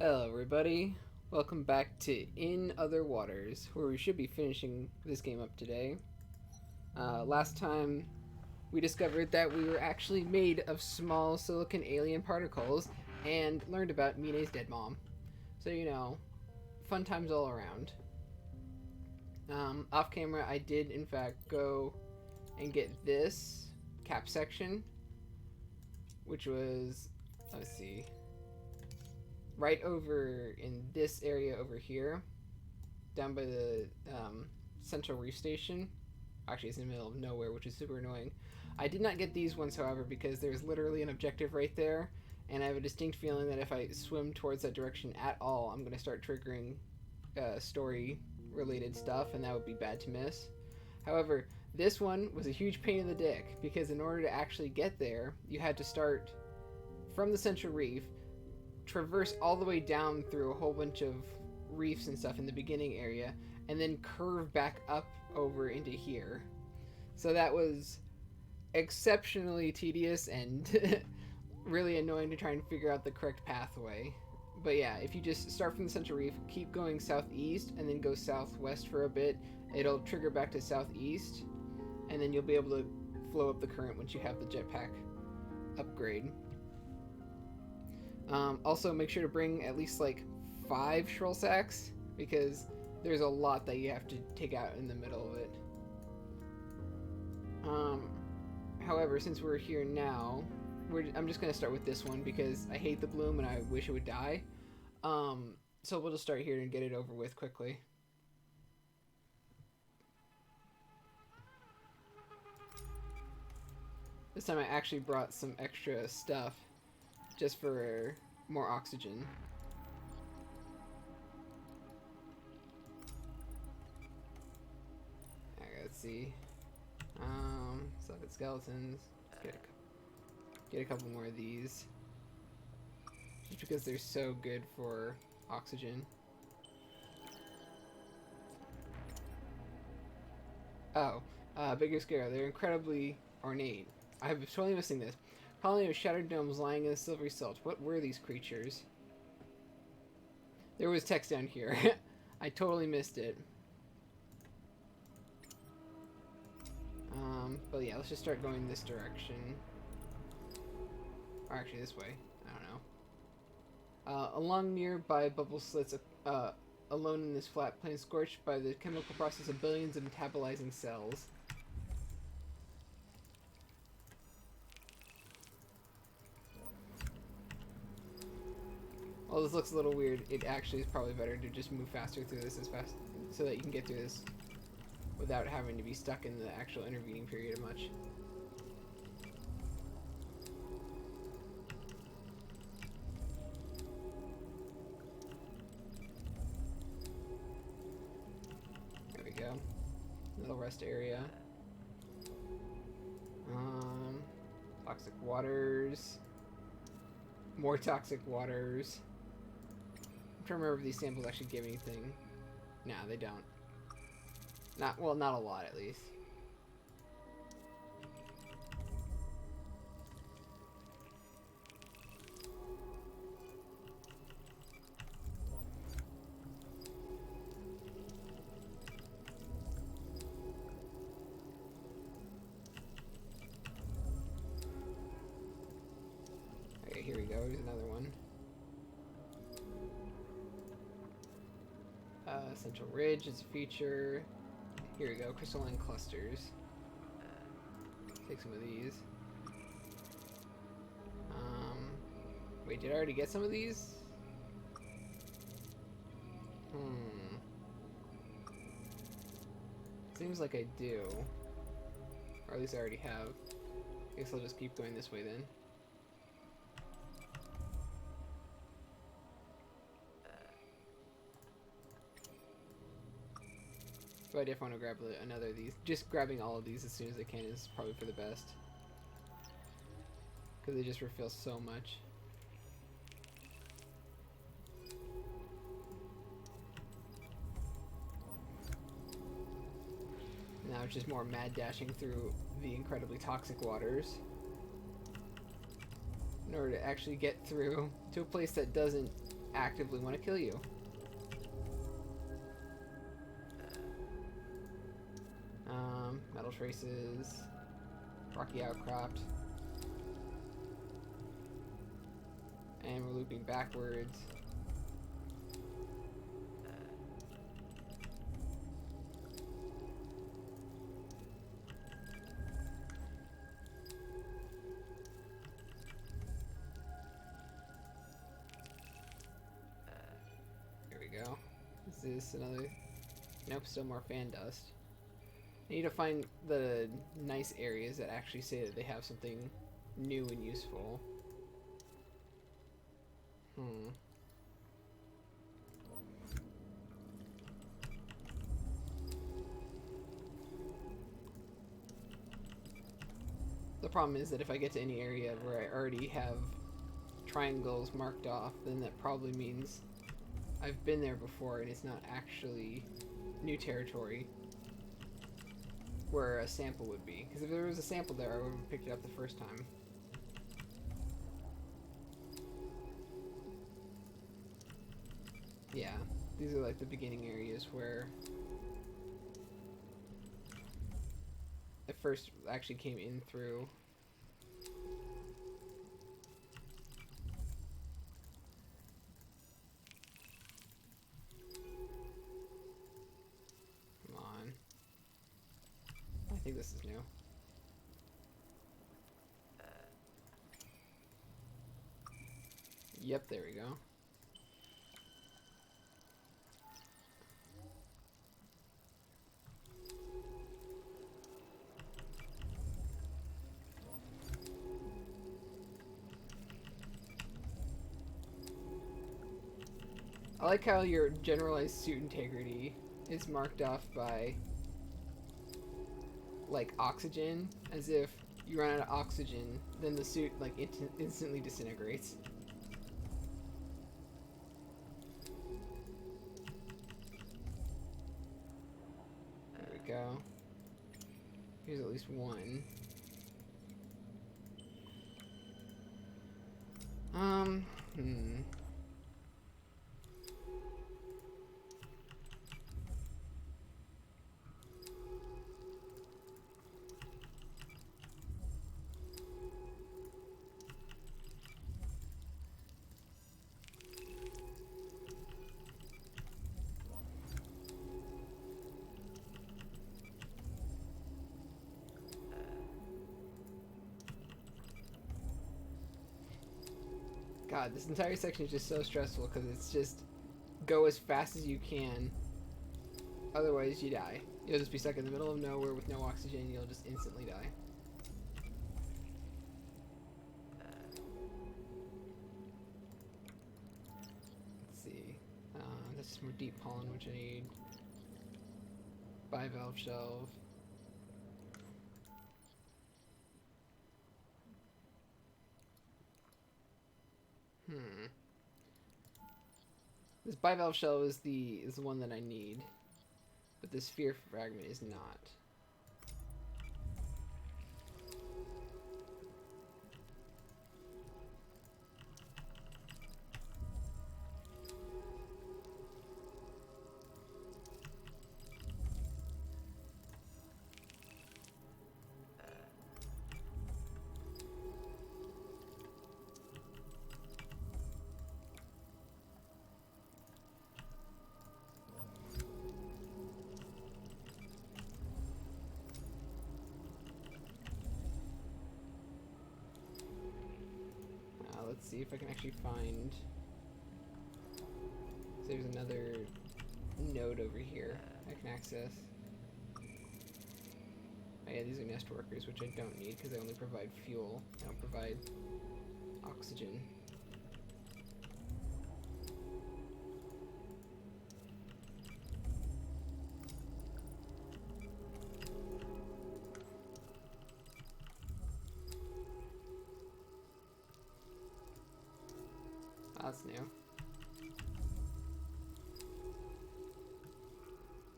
Hello everybody, welcome back to In Other Waters, where we should be finishing this game up today. Last time we discovered that we were actually made of small silicon alien particles and learned about Mine's dead mom. So you know, fun times all around. Off camera I did in fact go and get this cap section, which was, let's see, right over in this area over here, down by the central reef station. Actually, it's in the middle of nowhere, which is super annoying. I did not get these ones, however, because there's literally an objective right there, and I have a distinct feeling that if I swim towards that direction at all, I'm going to start triggering story-related stuff, and that would be bad to miss. However, this one was a huge pain in the dick, because in order to actually get there, you had to start from the central reef, traverse all the way down through a whole bunch of reefs and stuff in the beginning area, and then curve back up over into here. So that was exceptionally tedious and really annoying to try and figure out the correct pathway. But yeah, if you just start from the central reef, keep going southeast, and then go southwest for a bit, it'll trigger back to southeast, and then you'll be able to flow up the current once you have the jetpack upgrade. Also, make sure to bring at least like 5 shrill sacks, because there's a lot that you have to take out in the middle of it. However, since we're here now, I'm just going to start with this one because I hate the bloom and I wish it would die. So we'll just start here and get it over with quickly. This time I actually brought some extra stuff just for more oxygen. Alright, let's see. Suck at skeletons. Get a couple more of these. Just because they're so good for oxygen. Oh, Bigger Scare. They're incredibly ornate. I was totally missing this. Colony of shattered domes lying in the silvery silt. What were these creatures? There was text down here. I totally missed it. But yeah, let's just start going this direction. Or actually this way. I don't know. Along nearby bubble slits, alone in this flat plain scorched by the chemical process of billions of metabolizing cells. Well, this looks a little weird. It actually is probably better to just move faster through this as fast so that you can get through this without having to be stuck in the actual intervening period much. There we go. Little rest area. Toxic waters. More toxic waters. I'm trying to remember if these samples actually give anything. No, they don't. Not a lot at least. Okay, here we go. Here's another one. Central Ridge is a feature. Here we go, crystalline clusters. Take some of these. Wait, did I already get some of these? Seems like I do. Or at least I already have. I guess I'll just keep going this way then. But I definitely want to grab another of these. Just grabbing all of these as soon as I can is probably for the best. Because they just refill so much. Now it's just more mad dashing through the incredibly toxic waters in order to actually get through to a place that doesn't actively want to kill you. Metal traces, rocky outcropped, and we're looping backwards. Here we go. Is this another? Nope, still more fan dust. I need to find the nice areas that actually say that they have something new and useful. The problem is that if I get to any area where I already have triangles marked off, then that probably means I've been there before and it's not actually new territory where a sample would be. Because if there was a sample there, I would have picked it up the first time. Yeah, these are like the beginning areas where I first actually came in through. Come on. I think this is new. Yep, there we go. I like how your generalized suit integrity is marked off by, like, oxygen, as if you run out of oxygen, then the suit, like, instantly disintegrates. There we go. Here's at least one. God, this entire section is just so stressful because it's just go as fast as you can, otherwise you die. You'll just be stuck in the middle of nowhere with no oxygen, you'll just instantly die. Let's see. This is more deep pollen, which I need. Bivalve shelf. This bivalve shell is the one that I need, but this sphere fragment is not. Let's see if I can actually find. So there's another node over here I can access. Oh yeah, these are nest workers, which I don't need because they only provide fuel. They don't provide oxygen. That's new.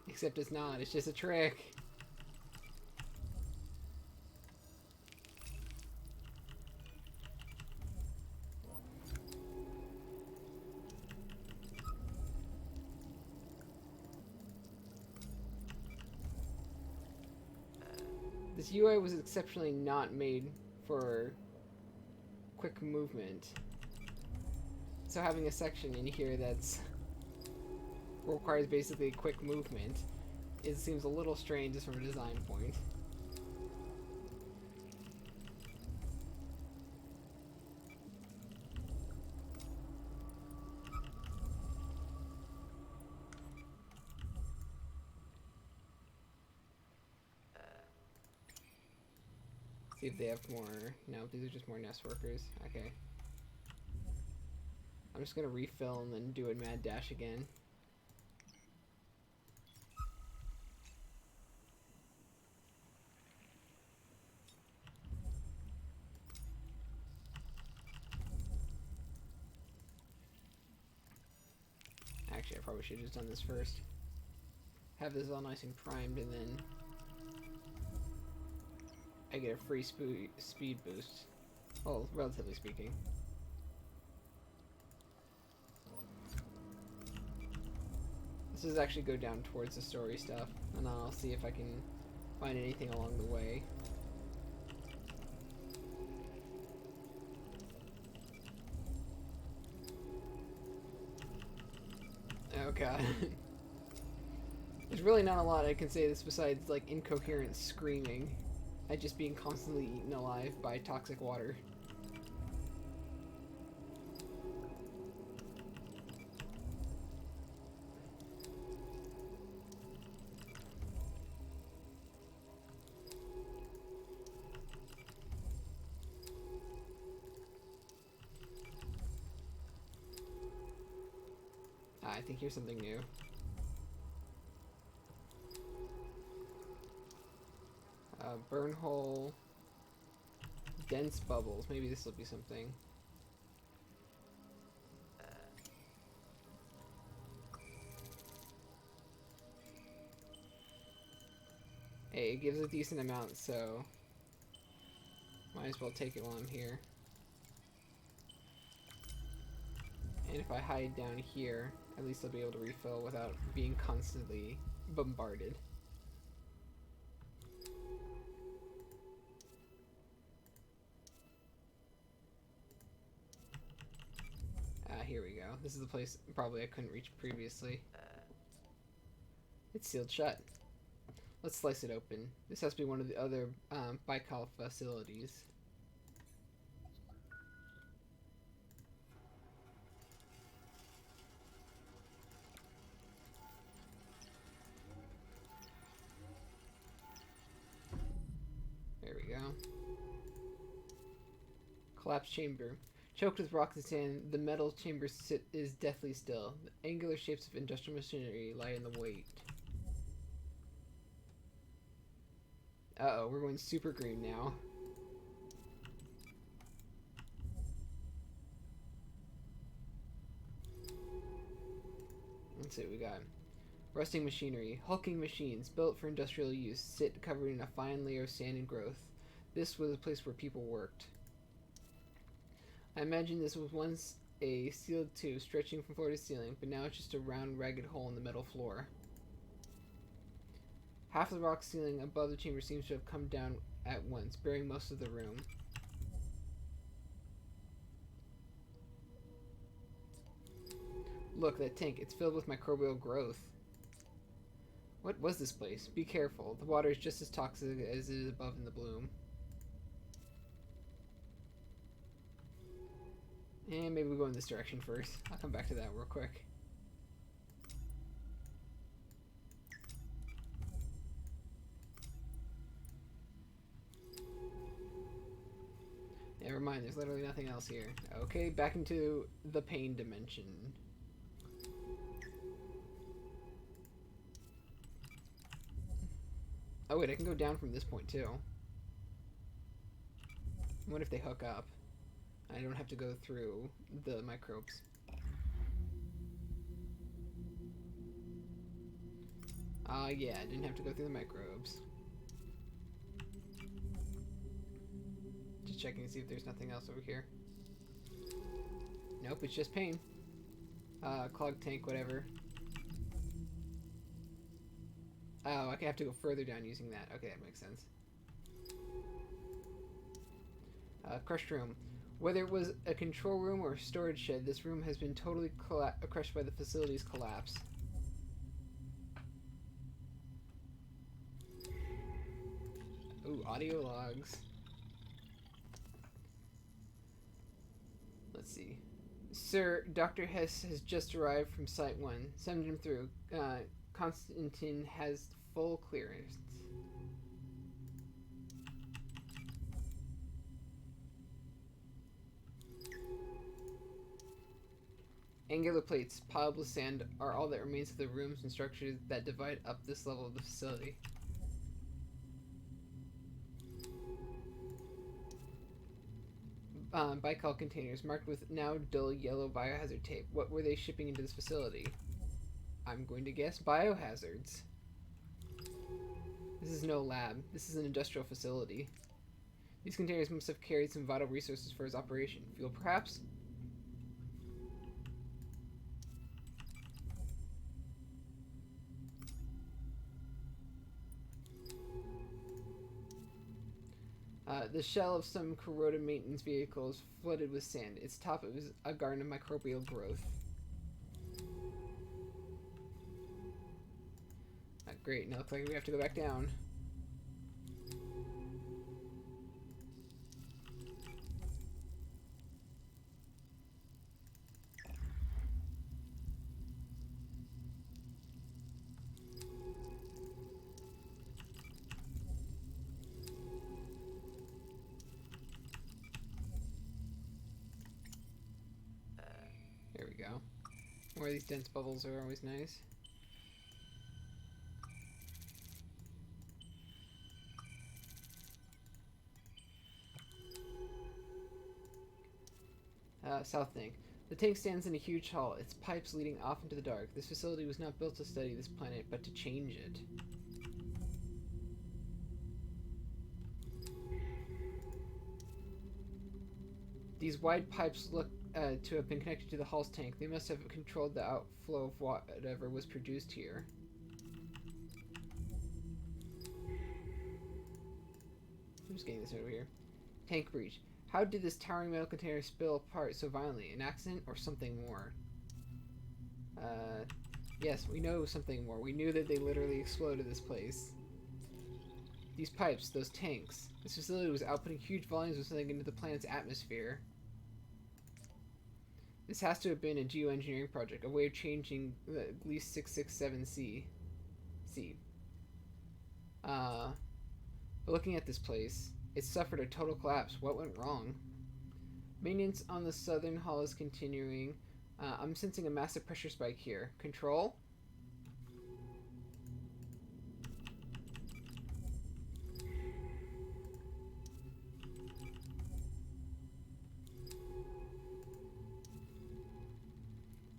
Except it's not, it's just a trick. This UI was exceptionally not made for quick movement. So having a section in here that's requires basically quick movement, it seems a little strange just from a design point. See if they have more. No, these are just more nest workers. Okay. I'm just gonna refill and then do a mad dash again. Actually, I probably should have just done this first. Have this all nice and primed, and then I get a free speed boost. Well, relatively speaking. This is actually go down towards the story stuff, and I'll see if I can find anything along the way. Oh god. There's really not a lot I can say this besides like incoherent screaming at just being constantly eaten alive by toxic water. I think here's something new. Burn hole. Dense bubbles. Maybe this will be something. Hey, it gives a decent amount, so might as well take it while I'm here. And if I hide down here, at least I'll be able to refill without being constantly bombarded. Here we go. This is the place probably I couldn't reach previously. It's sealed shut. Let's slice it open. This has to be one of the other Baikal facilities. There we go. Collapsed chamber. Choked with rocks and sand, the metal chamber is deathly still. The angular shapes of industrial machinery lie in the wait. Uh-oh, we're going super green now. Let's see what we got. Rusting machinery. Hulking machines, built for industrial use, sit covered in a fine layer of sand and growth. This was a place where people worked. I imagine this was once a sealed tube stretching from floor to ceiling, but now it's just a round, ragged hole in the metal floor. Half the rock ceiling above the chamber seems to have come down at once, burying most of the room. Look, that tank, it's filled with microbial growth. What was this place? Be careful. The water is just as toxic as it is above in the bloom. And maybe we'll go in this direction first. I'll come back to that real quick. Never mind, there's literally nothing else here. Okay, back into the pain dimension. Oh wait, I can go down from this point too. What if they hook up? I don't have to go through the microbes. Yeah, I didn't have to go through the microbes. Just checking to see if there's nothing else over here. Nope, it's just pain. Clogged tank, whatever. Oh, I have to go further down using that. Okay, that makes sense. Crushed room. Whether it was a control room or a storage shed, this room has been totally crushed by the facility's collapse. Ooh, audio logs. Let's see. Sir, Dr. Hess has just arrived from Site 1. Send him through. Constantine has full clearance. Angular plates, piled with sand, are all that remains of the rooms and structures that divide up this level of the facility. Bicol containers marked with now dull yellow biohazard tape. What were they shipping into this facility? I'm going to guess biohazards. This is no lab. This is an industrial facility. These containers must have carried some vital resources for its operation. Fuel, perhaps? The shell of some corroded maintenance vehicle is flooded with sand. Its top is a garden of microbial growth. Great, now it looks like we have to go back down. There we go. More of these dense bubbles are always nice. South tank. The tank stands in a huge hall, its pipes leading off into the dark. This facility was not built to study this planet, but to change it. These wide pipes look to have been connected to the hall's tank. They must have controlled the outflow of whatever was produced here. I'm just getting this over here. Tank breach. How did this towering metal container spill apart so violently? An accident or something more? Yes, we know something more. We knew that they literally exploded this place. These pipes, those tanks. This facility was outputting huge volumes of something into the planet's atmosphere. This has to have been a geoengineering project, a way of changing at least 667C. But looking at this place, it suffered a total collapse. What went wrong? Maintenance on the southern hull is continuing. I'm sensing a massive pressure spike here. Control?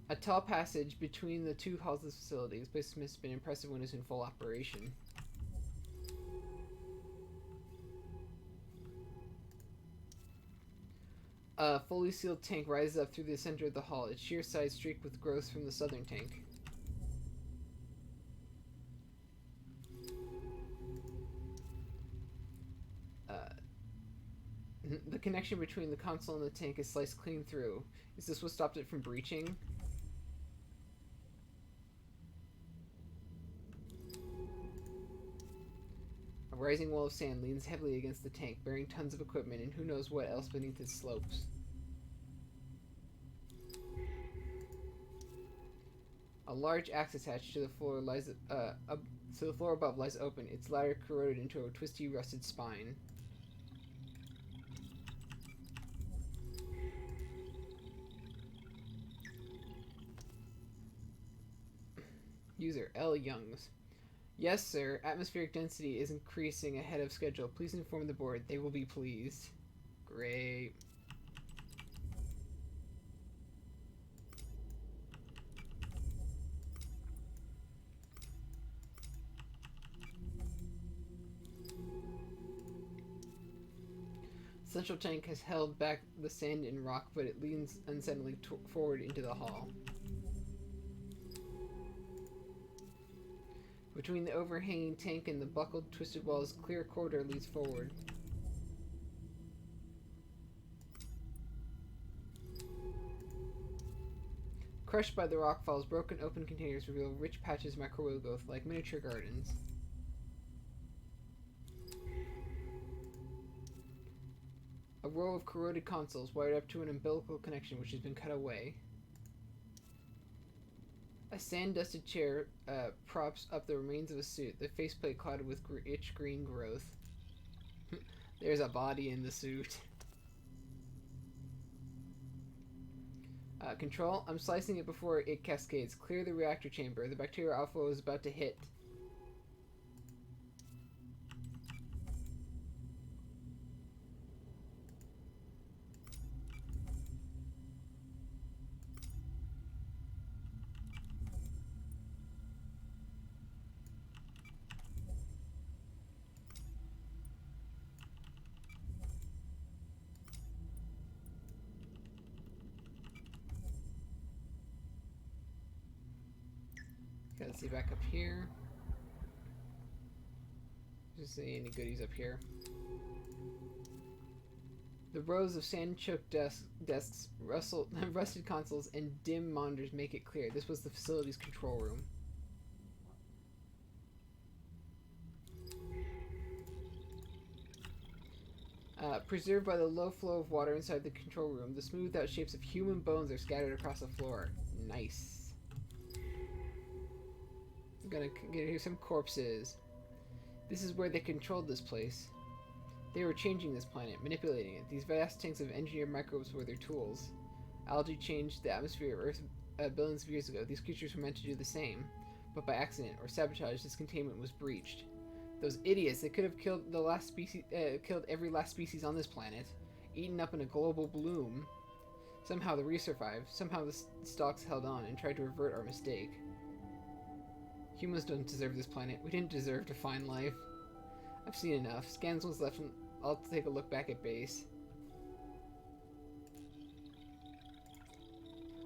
A tall passage between the two halls of the facility. This place must have been impressive when it was in full operation. A fully sealed tank rises up through the center of the hall, its sheer sides streaked with growth from the southern tank. The connection between the console and the tank is sliced clean through. Is this what stopped it from breaching? A rising wall of sand leans heavily against the tank, bearing tons of equipment and who knows what else beneath its slopes. A large axe attached to the floor lies the floor above lies open, its ladder corroded into a twisty, rusted spine. User L. Youngs. Yes, sir. Atmospheric density is increasing ahead of schedule. Please inform the board. They will be pleased. Great. Central tank has held back the sand and rock, but it leans unsteadily forward into the hall. Between the overhanging tank and the buckled, twisted walls, clear corridor leads forward. Crushed by the rockfalls, broken open containers reveal rich patches of microwave growth like miniature gardens. A row of corroded consoles wired up to an umbilical connection which has been cut away. A sand-dusted chair props up the remains of a suit, the faceplate clouded with rich green growth. There's a body in the suit. Control, I'm slicing it before it cascades. Clear the reactor chamber. The bacterial outflow is about to hit. Okay, let's see back up here. Just see any goodies up here. The rows of sand-choked desks, rusted consoles, and dim monitors make it clear this was the facility's control room. Preserved by the low flow of water inside the control room, the smoothed-out shapes of human bones are scattered across the floor. Nice. I'm gonna get here some corpses. This is where they controlled this place. They were changing this planet, manipulating it. These vast tanks of engineered microbes were their tools. Algae changed the atmosphere of Earth billions of years ago. These creatures were meant to do the same, but by accident or sabotage, this containment was breached. Those idiots! They could have killed the last species, killed every last species on this planet, eaten up in a global bloom. Somehow the reef survived. Somehow the stalks held on and tried to avert our mistake. Humans don't deserve this planet. We didn't deserve to find life. I've seen enough. Scans what's left. I'll take a look back at base.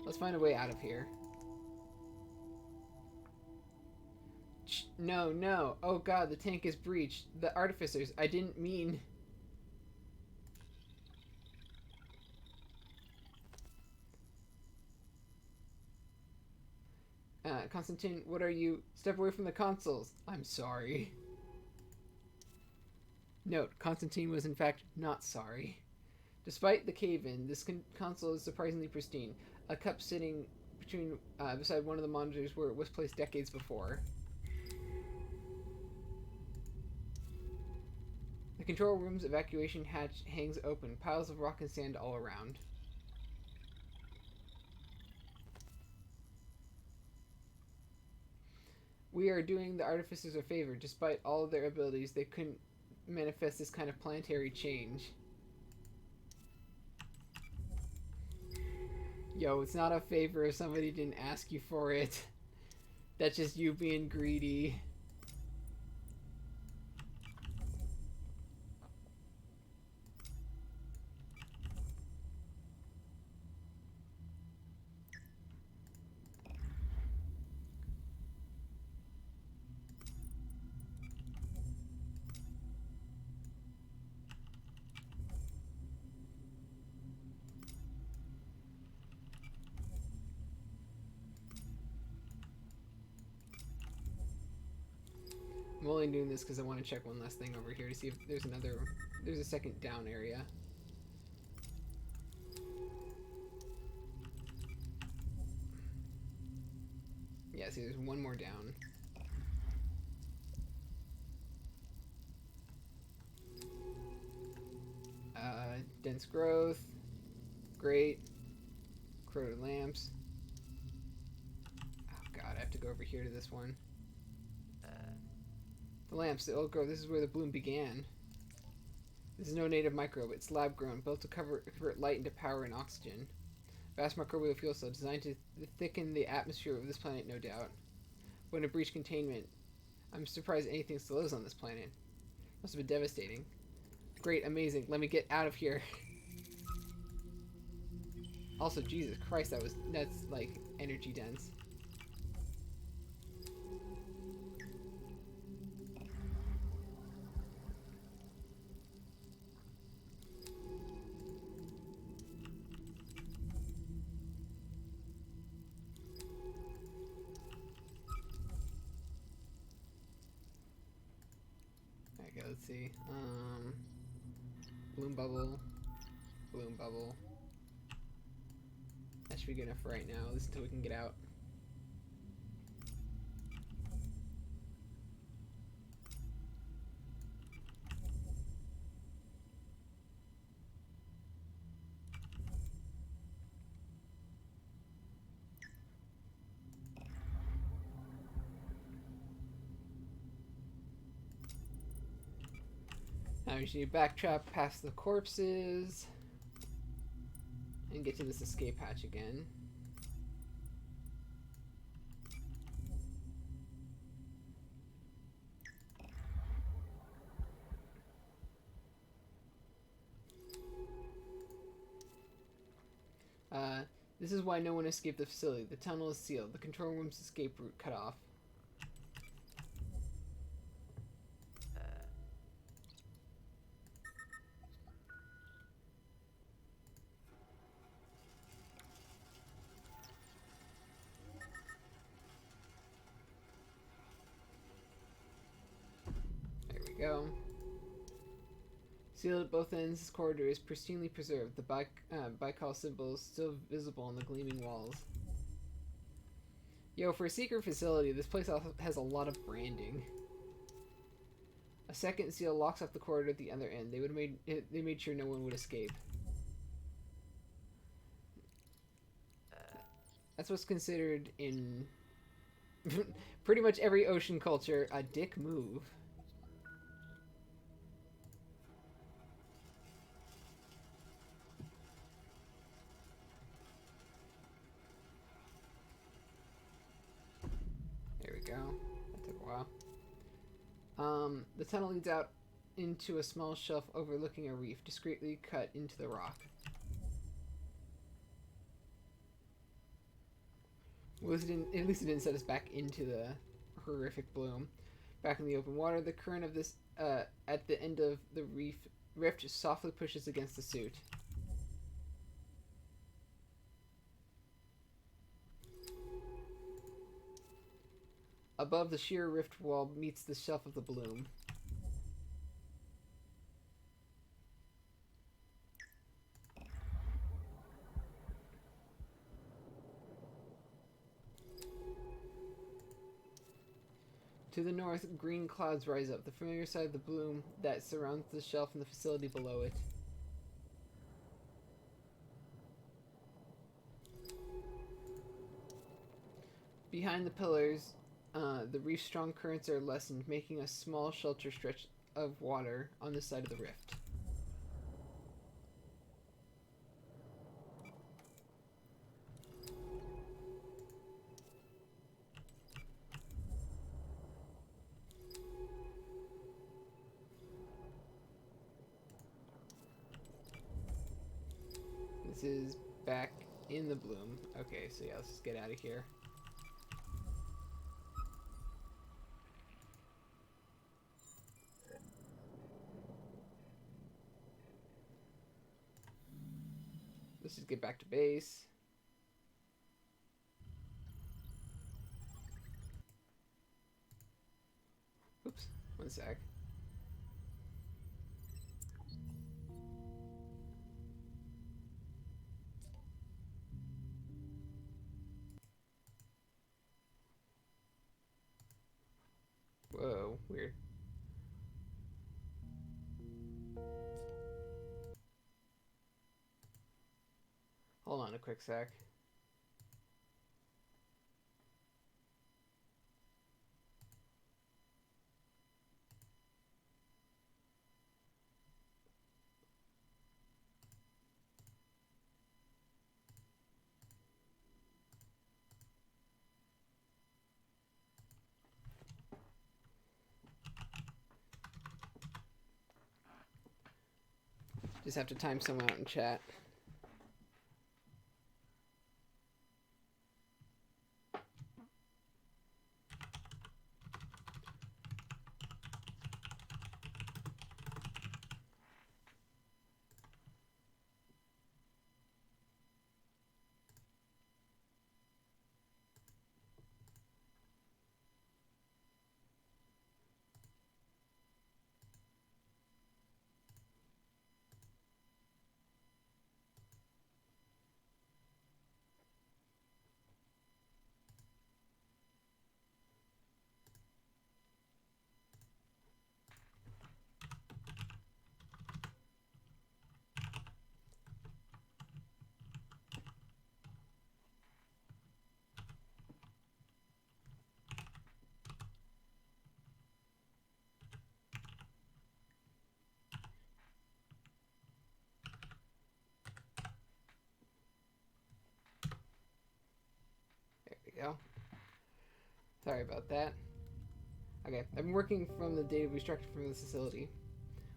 Let's find a way out of here. No, no. Oh god, the tank is breached. The artificers. I didn't mean... Constantine, what are you? Step away from the consoles. I'm sorry. Note, Constantine was in fact not sorry. Despite the cave-in, this console is surprisingly pristine. A cup sitting beside one of the monitors where it was placed decades before. The control room's evacuation hatch hangs open, piles of rock and sand all around. We are doing the artificers a favor. Despite all of their abilities, they couldn't manifest this kind of planetary change. Yo, it's not a favor if somebody didn't ask you for it. That's just you being greedy. I'm only doing this because I want to check one last thing over here to see if there's a second down area. Yeah, see, there's one more down. Dense growth. Great. Corroded lamps. Oh god, I have to go over here to this one. The lamps, the old growth, this is where the bloom began. This is no native microbe, it's lab grown, built to convert light into power and oxygen. Vast microbial fuel cell designed to thicken the atmosphere of this planet, no doubt. When it breached containment, I'm surprised anything still lives on this planet. Must have been devastating. Great, amazing, let me get out of here. Also, Jesus Christ, that's like energy dense. let's see. Bloom bubble. Bloom bubble. That should be good enough for right now, at least until we can get out. Now we just need to backtrack past the corpses and get to this escape hatch again. This is why no one escaped the facility. The tunnel is sealed. The control room's escape route cut off. There we go. Sealed at both ends, this corridor is pristinely preserved. The Baikal symbol is still visible on the gleaming walls. Yo, for a secret facility, this place also has a lot of branding. A second seal locks off the corridor at the other end. They made sure no one would escape. That's what's considered in pretty much every ocean culture a dick move. Go. That took a while. The tunnel leads out into a small shelf overlooking a reef, discreetly cut into the rock. Well, at least it didn't set us back into the horrific bloom. Back in the open water, the current of this at the end of the rift softly pushes against the suit. Above, the sheer rift wall meets the shelf of the bloom. To the north, green clouds rise up, the familiar side of the bloom that surrounds the shelf and the facility below it. Behind the pillars, the reef's strong currents are lessened, making a small shelter stretch of water on the side of the rift. This is back in the bloom. Okay, so yeah, let's just get out of here. Let's just get back to base. Oops, one sec. Whoa, weird. Hold on a quick sec. Just have to time someone out in chat. go. Sorry about that. Okay, I've been working from the data we extracted from this facility.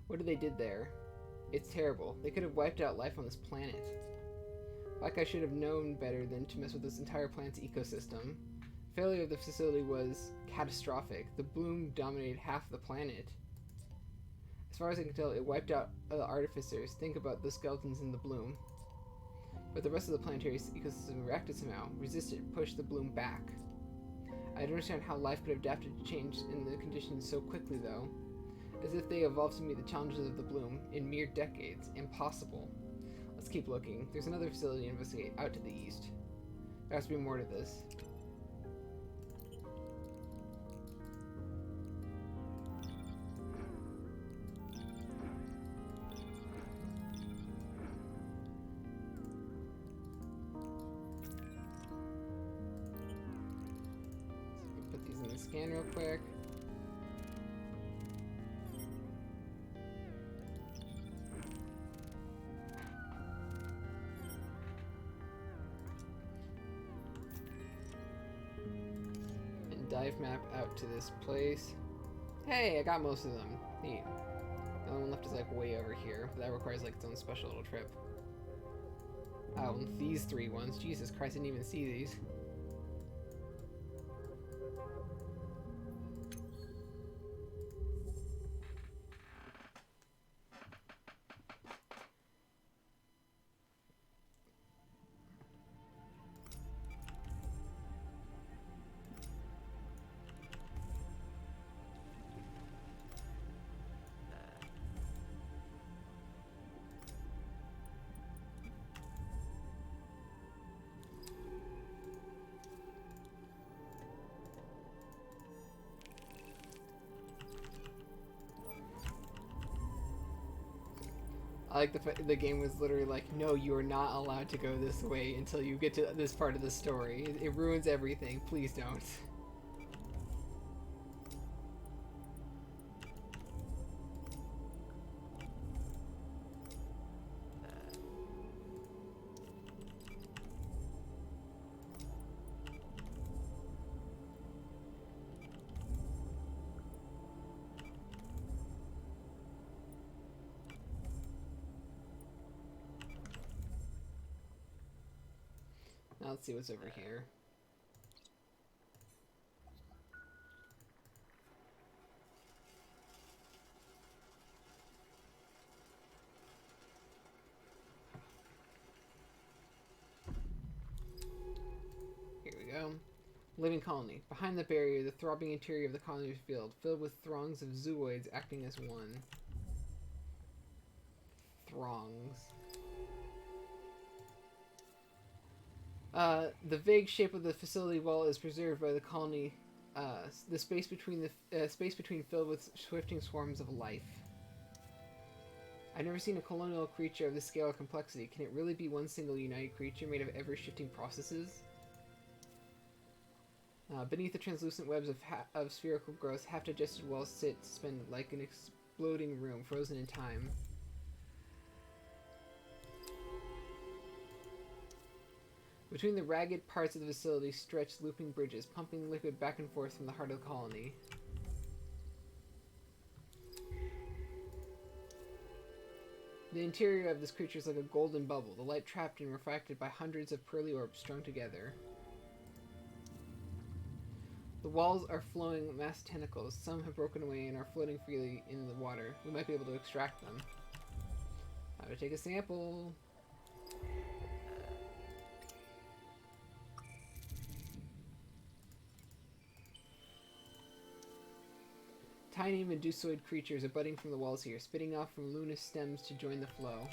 What they did there? It's terrible. They could have wiped out life on this planet. Like I should have known better than to mess with this entire planet's ecosystem. Failure of the facility was catastrophic. The bloom dominated half the planet. As far as I can tell, it wiped out the artificers. Think about the skeletons in the bloom. But the rest of the planetary ecosystem reacted somehow, resisted, pushed the bloom back. I don't understand how life could have adapted to change in the conditions so quickly, though. As if they evolved to meet the challenges of the bloom in mere decades. Impossible. Let's keep looking. There's another facility to investigate out to the east. There has to be more to this. Put these in the scan real quick. Dive map out to this place. Hey, I got most of them. Neat. The only one left is like way over here. But that requires like its own special little trip. Oh, and these 3 ones. Jesus Christ, I didn't even see these. I like the game was literally like, no, you are not allowed to go this way until you get to this part of the story. It ruins everything. Please don't. Now let's see what's over here. Here we go. Living colony. Behind the barrier, the throbbing interior of the colony is filled with throngs of zooids acting as one. Throngs. The vague shape of the facility wall is preserved by the colony. The space between filled with swifting swarms of life. I've never seen a colonial creature of this scale or complexity. Can it really be one single united creature made of ever-shifting processes? Beneath the translucent webs of spherical growth, half-digested walls sit suspended like an exploding room, frozen in time. Between the ragged parts of the facility stretched looping bridges, pumping liquid back and forth from the heart of the colony. The interior of this creature is like a golden bubble, the light trapped and refracted by hundreds of pearly orbs strung together. The walls are flowing mass tentacles. Some have broken away and are floating freely in the water. We might be able to extract them. How to take a sample. Tiny medusoid creatures are budding from the walls here, spitting off from luminous stems to join the flow.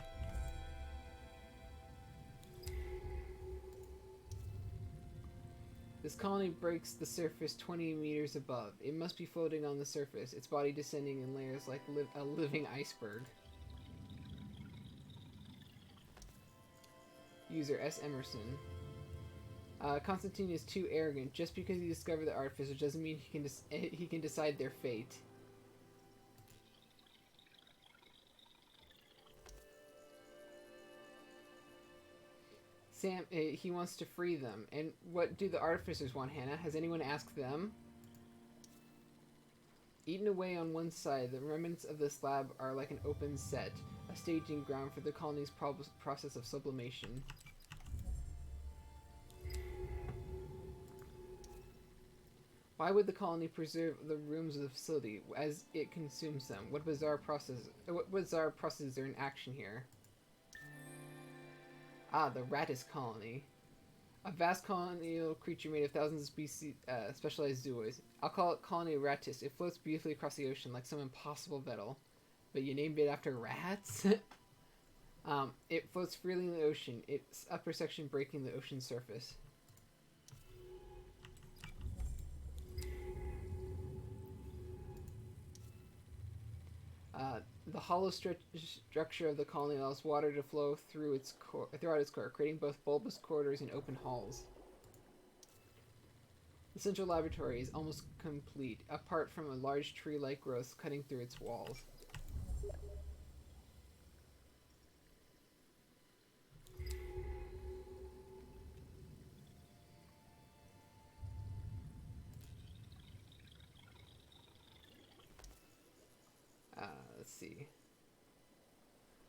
This colony breaks the surface 20 meters above. It must be floating on the surface, its body descending in layers like a living iceberg. User S. Emerson. Constantine is too arrogant. Just because he discovered the artificer doesn't mean he can decide their fate. Sam, he wants to free them. And what do the artificers want, Hannah? Has anyone asked them? Eaten away on one side, the remnants of this lab are like an open set, a staging ground for the colony's process of sublimation. Why would the colony preserve the rooms of the facility as it consumes them? What bizarre processes are in action here? Ah, the Rattus colony. A vast colonial creature made of thousands of species, specialized zooids. I'll call it Colony Rattus. It floats beautifully across the ocean like some impossible vessel. But you named it after rats? It floats freely in the ocean, its upper section breaking the ocean surface. The hollow structure of the colony allows water to flow throughout its core, creating both bulbous corridors and open halls. The central laboratory is almost complete, apart from a large tree-like growth cutting through its walls. Let's see.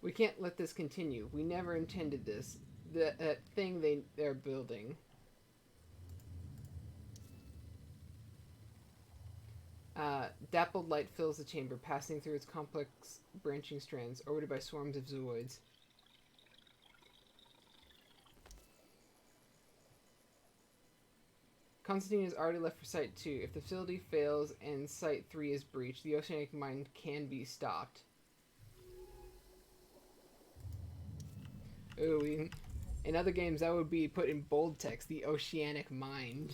We can't let this continue. We never intended this. That thing they're building. Dappled light fills the chamber, passing through its complex branching strands, orbited by swarms of zooids. Constantine has already left for Site 2. If the facility fails and Site 3 is breached, the oceanic mine can be stopped. Ooh, in other games that would be put in bold text, the oceanic mind.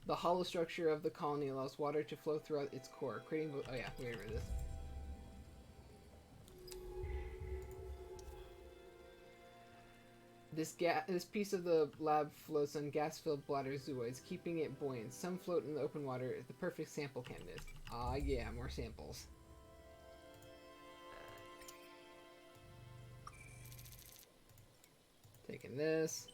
The hollow structure of the colony allows water to flow throughout its core, creating... Oh yeah, we remember this. This piece of the lab floats on gas-filled bladder zooids, keeping it buoyant. Some float in the open water, the perfect sample candidate. Ah, yeah, more samples. Taking this.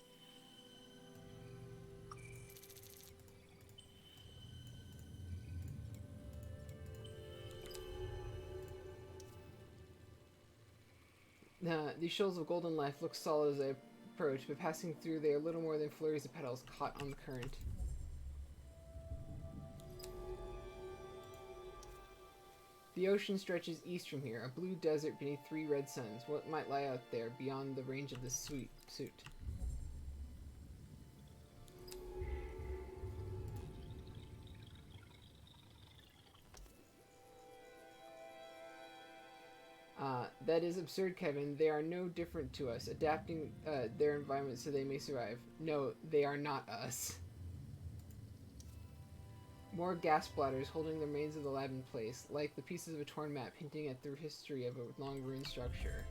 These shoals of golden life look solid as I approach, but passing through they are little more than flurries of petals caught on the current. The ocean stretches east from here, a blue desert beneath 3 red suns. What might lie out there beyond the range of this suit? That is absurd, Kevin. They are no different to us, adapting their environment so they may survive. No, they are not us. More gas bladders holding the remains of the lab in place, like the pieces of a torn map hinting at the history of a long ruined structure.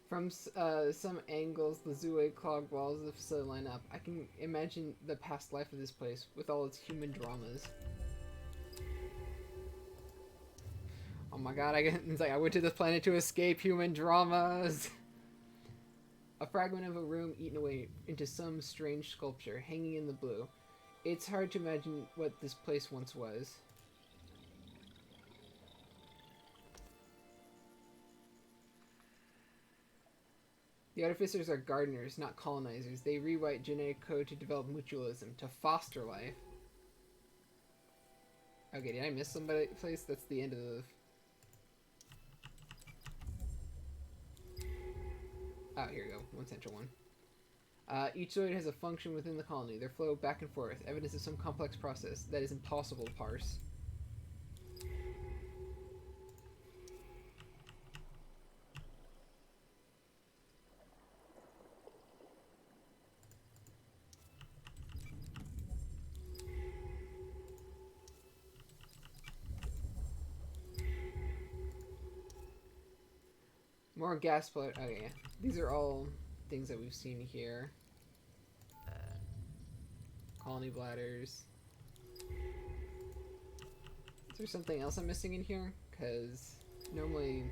From some angles, the zooid clogged walls of the facility line up. I can imagine the past life of this place, with all its human dramas. Oh my god, it's like I went to this planet to escape human dramas! A fragment of a room eaten away into some strange sculpture, hanging in the blue. It's hard to imagine what this place once was. The artificers are gardeners, not colonizers. They rewrite genetic code to develop mutualism, to foster life. Okay, did I miss somebody place? That's the end of the... Oh, here we go. One central one. Each zooid has a function within the colony. Their flow back and forth, evidence of some complex process that is impossible to parse. More gas float. Oh yeah, these are all things that we've seen here. Colony bladders. Is there something else I'm missing in here? Because Normally,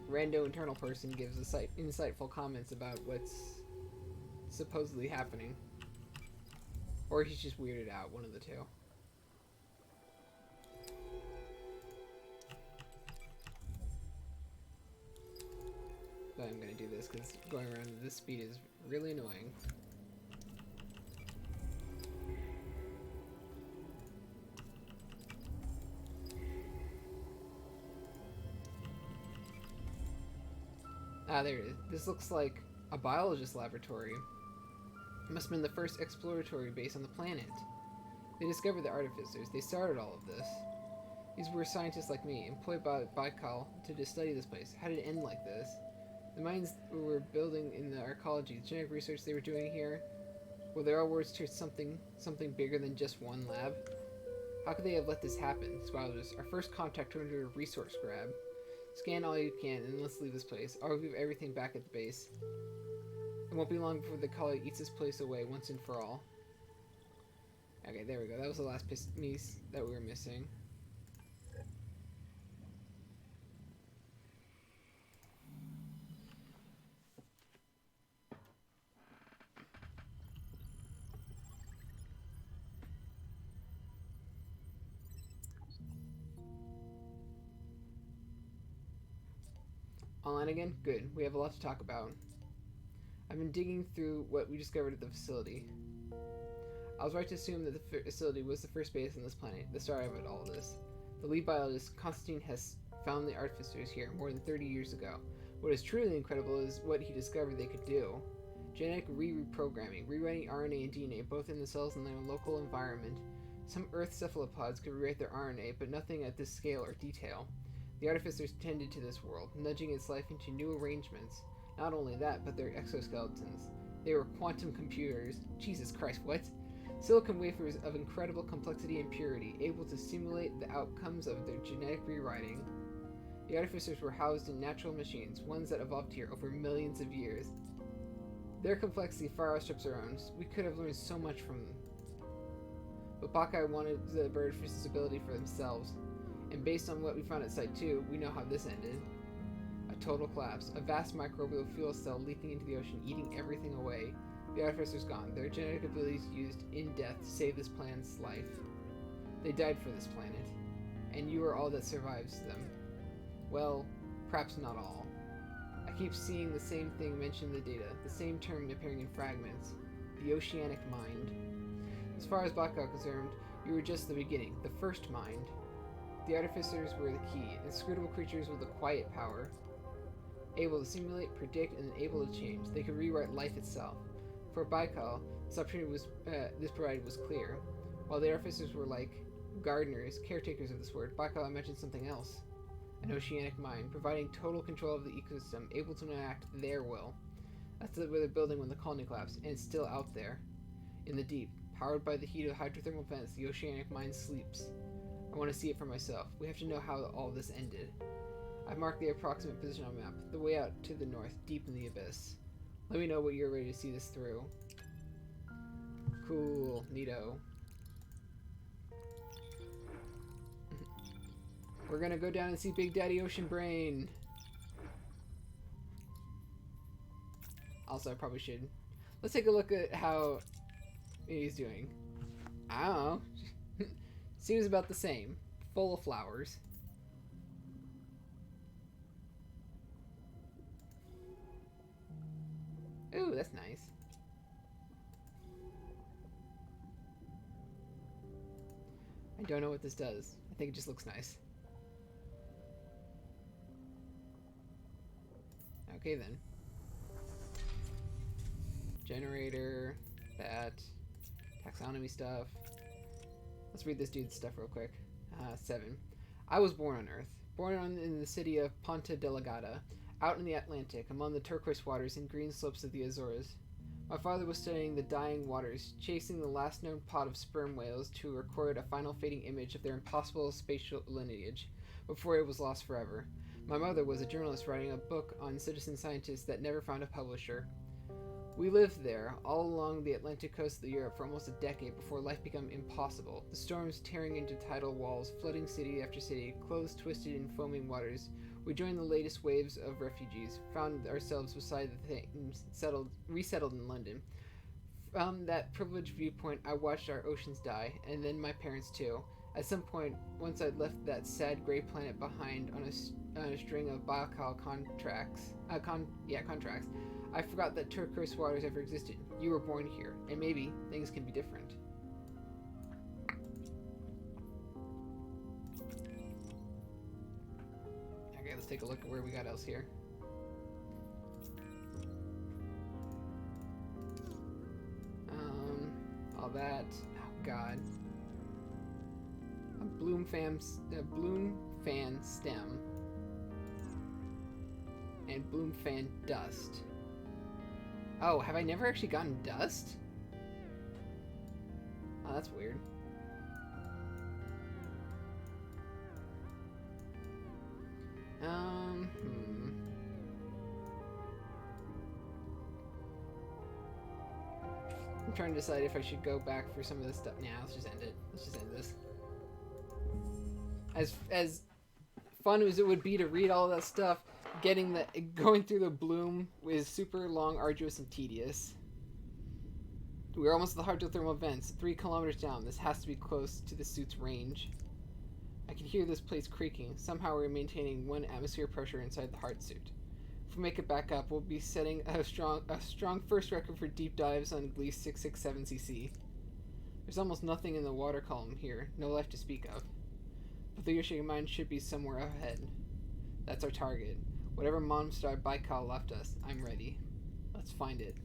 rando internal person gives insightful comments about what's supposedly happening. Or he's just weirded out, one of the two. But I'm gonna do this because going around at this speed is really annoying. Ah, there it is. This looks like a biologist laboratory. It must have been the first exploratory base on the planet. They discovered the artificers. They started all of this. These were scientists like me, employed by Baikal to study this place. How did it end like this? The minds we were building in the archaeology, the genetic research they were doing here, were their all words to something bigger than just one lab? How could they have let this happen? Biologists, our first contact turned into a resource grab. Scan all you can, and let's leave this place. I'll leave everything back at the base. It won't be long before the colony eats this place away once and for all. Okay, there we go. That was the last piece that we were missing. Online again? Good. We have a lot to talk about. I've been digging through what we discovered at the facility. I was right to assume that the facility was the first base on this planet, the start of all this. The lead biologist, Constantine, has found the artificers here more than 30 years ago. What is truly incredible is what he discovered they could do. Genetic reprogramming, rewriting RNA and DNA both in the cells and their local environment. Some Earth cephalopods could rewrite their RNA, but nothing at this scale or detail. The artificers tended to this world, nudging its life into new arrangements. Not only that, but their exoskeletons. They were quantum computers. Jesus Christ, what? Silicon wafers of incredible complexity and purity, able to simulate the outcomes of their genetic rewriting. The artificers were housed in natural machines, ones that evolved here over millions of years. Their complexity far outstrips our own. We could have learned so much from them. But Bacchae wanted the artificers' ability for themselves. And based on what we found at Site 2, we know how this ended. A total collapse. A vast microbial fuel cell leaking into the ocean, eating everything away. The artificers gone. Their genetic abilities used in death to save this planet's life. They died for this planet. And you are all that survives them. Well, perhaps not all. I keep seeing the same thing mentioned in the data, the same term appearing in fragments. The oceanic mind. As far as Bacchae is concerned, you were just the beginning, the first mind. The artificers were the key, inscrutable creatures with a quiet power. Able to simulate, predict, and able to change. They could rewrite life itself. For Baikal, this opportunity this provided was clear. While the artificers were like gardeners, caretakers of this word, Baikal mentioned something else. An oceanic mind, providing total control of the ecosystem, able to enact their will. That's what they're building when the colony collapsed, and it's still out there. In the deep, powered by the heat of hydrothermal vents, the oceanic mind sleeps. I want to see it for myself. We have to know how all this ended. I've marked the approximate position on the map, the way out to the north, deep in the abyss. Let me know when you're ready to see this through. Cool, neato. We're gonna go down and see Big Daddy Ocean Brain. Also, I probably should. Let's take a look at how he's doing. I don't know. Seems about the same. Full of flowers. Ooh, that's nice. I don't know what this does. I think it just looks nice. Okay then. Generator, that, taxonomy stuff. Let's read this dude's stuff real quick. 7. I was born on Earth. In the city of Ponta Delgada, out in the Atlantic, among the turquoise waters and green slopes of the Azores. My father was studying the dying waters, chasing the last known pod of sperm whales to record a final fading image of their impossible spatial lineage, before it was lost forever. My mother was a journalist writing a book on citizen scientists that never found a publisher. We lived there, all along the Atlantic coast of Europe for almost a decade before life became impossible. The storms tearing into tidal walls, flooding city after city, clothes twisted in foaming waters. We joined the latest waves of refugees, found ourselves beside the Thames, resettled in London. From that privileged viewpoint, I watched our oceans die, and then my parents too. At some point, once I'd left that sad gray planet behind on a string of biocal contracts, I forgot that turquoise waters ever existed. You were born here, and maybe things can be different. Okay, let's take a look at where we got else here. All that. Oh God. A bloom fan stem. And bloom fan dust. Oh, have I never actually gotten dust? Oh, that's weird. I'm trying to decide if I should go back for some of this stuff. Nah, let's just end it. Let's just end this. As fun as it would be to read all that stuff, going through the bloom is super long, arduous, and tedious. We're almost at the hydrothermal vents, 3 kilometers down. This has to be close to the suit's range. I can hear this place creaking. Somehow we're maintaining 1 atmosphere pressure inside the hard suit. If we make it back up, we'll be setting a strong first record for deep dives on at least 667cc. There's almost nothing in the water column here, no life to speak of. But the ocean mine should be somewhere ahead. That's our target. Whatever monster Baikal left us, I'm ready. Let's find it.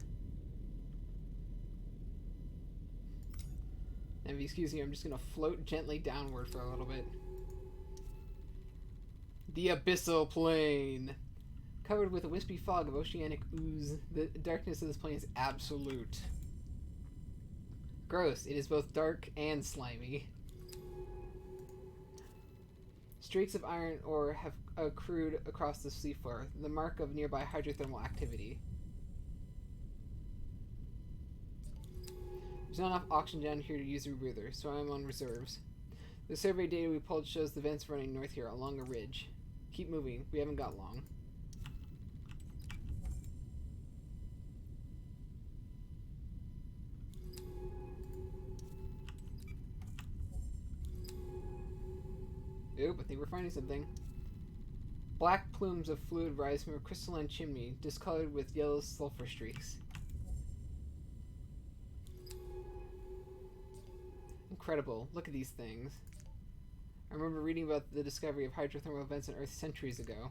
And if you excuse me, I'm just gonna float gently downward for a little bit. The abyssal plain! Covered with a wispy fog of oceanic ooze, the darkness of this plane is absolute. Gross, it is both dark and slimy. Streaks of iron ore have accrued across the seafloor, the mark of nearby hydrothermal activity. There's not enough oxygen down here to use a rebreather, so I'm on reserves. The survey data we pulled shows the vents running north here along a ridge. Keep moving, we haven't got long. Oop, I think we're finding something. Black plumes of fluid rise from a crystalline chimney, discolored with yellow sulfur streaks. Incredible. Look at these things. I remember reading about the discovery of hydrothermal vents on Earth centuries ago.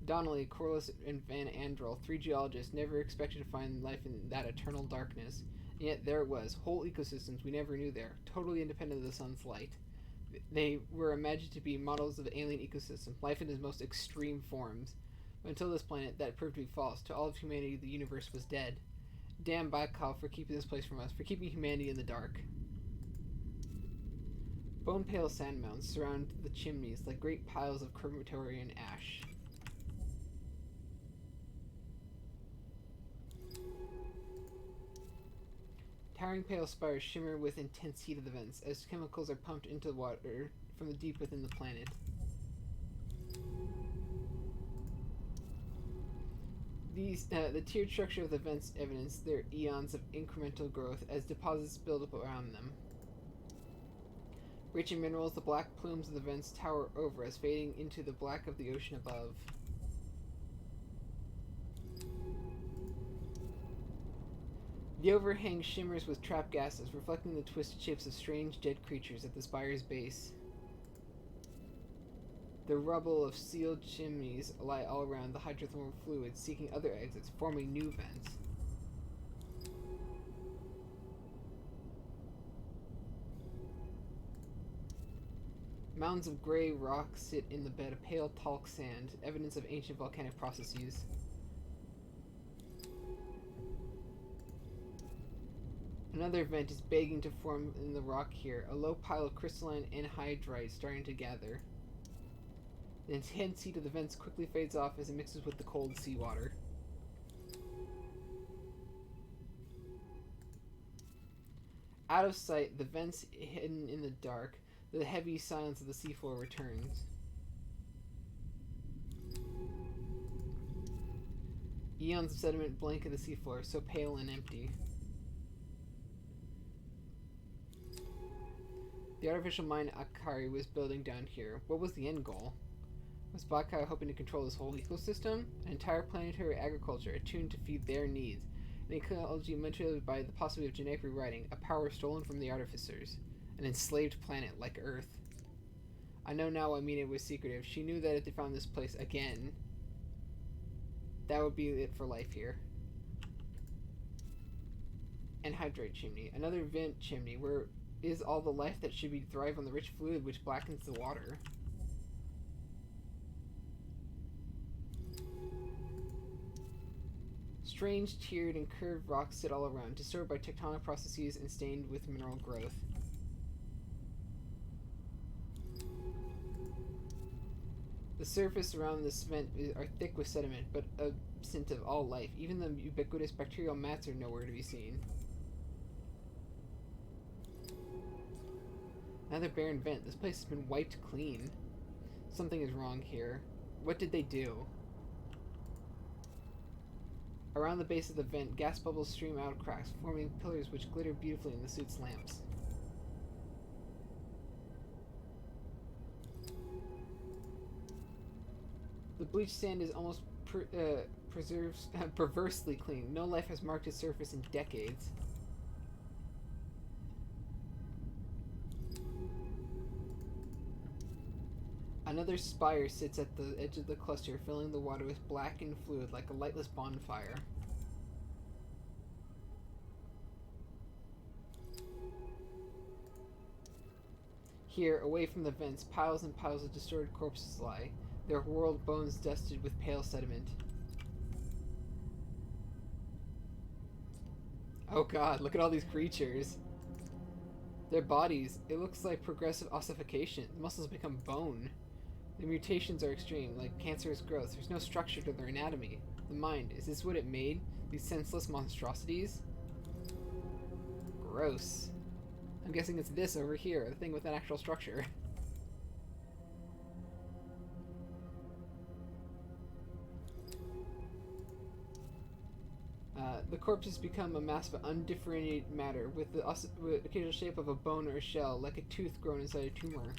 Donnelly, Corliss, and Van Andrel, 3 geologists, never expected to find life in that eternal darkness. And yet there it was, whole ecosystems we never knew there, totally independent of the sun's light. They were imagined to be models of alien ecosystem, life in its most extreme forms. But until this planet, that proved to be false. To all of humanity, the universe was dead. Damn Baikal for keeping this place from us, for keeping humanity in the dark. Bone-pale sand mounds surround the chimneys like great piles of crematorian ash. Towering pale spires shimmer with intense heat of the vents as chemicals are pumped into the water from the deep within the planet. The tiered structure of the vents evidence their eons of incremental growth as deposits build up around them. Rich in minerals, the black plumes of the vents tower over us, fading into the black of the ocean above. The overhang shimmers with trapped gases, reflecting the twisted shapes of strange dead creatures at the spire's base. The rubble of sealed chimneys lie all around the hydrothermal fluid, seeking other exits, forming new vents. Mounds of gray rock sit in the bed of pale talc sand, evidence of ancient volcanic processes. Another vent is begging to form in the rock here, a low pile of crystalline anhydrite starting to gather. The intense heat of the vents quickly fades off as it mixes with the cold seawater. Out of sight, the vents hidden in the dark, the heavy silence of the seafloor returns. Eons of sediment blanket the seafloor, so pale and empty. The artificial mine Akari was building down here. What was the end goal? Was Bakai hoping to control this whole ecosystem? An entire planetary agriculture attuned to feed their needs. An ecology manipulated by the possibility of genetic rewriting, a power stolen from the artificers. An enslaved planet like Earth. I know now why Mina was secretive. She knew that if they found this place again, that would be it for life here. Anhydrite chimney. Another vent chimney. Where is all the life that should be thrive on the rich fluid which blackens the water? Strange, tiered, and curved rocks sit all around, disturbed by tectonic processes and stained with mineral growth. The surface around this vent are thick with sediment, but absent of all life. Even the ubiquitous bacterial mats are nowhere to be seen. Another barren vent. This place has been wiped clean. Something is wrong here. What did they do? Around the base of the vent, gas bubbles stream out of cracks, forming pillars which glitter beautifully in the suit's lamps. The bleached sand is almost perversely clean. No life has marked its surface in decades. Another spire sits at the edge of the cluster, filling the water with blackened fluid like a lightless bonfire. Here, away from the vents, piles and piles of distorted corpses lie, their whorled bones dusted with pale sediment. Oh god, look at all these creatures. Their bodies, it looks like progressive ossification. The muscles become bone. The mutations are extreme, like cancerous growth. There's no structure to their anatomy. The mind, is this what it made? These senseless monstrosities? Gross. I'm guessing it's this over here, the thing with an actual structure. The corpses become a mass of undifferentiated matter, with the occasional shape of a bone or a shell, like a tooth grown inside a tumor.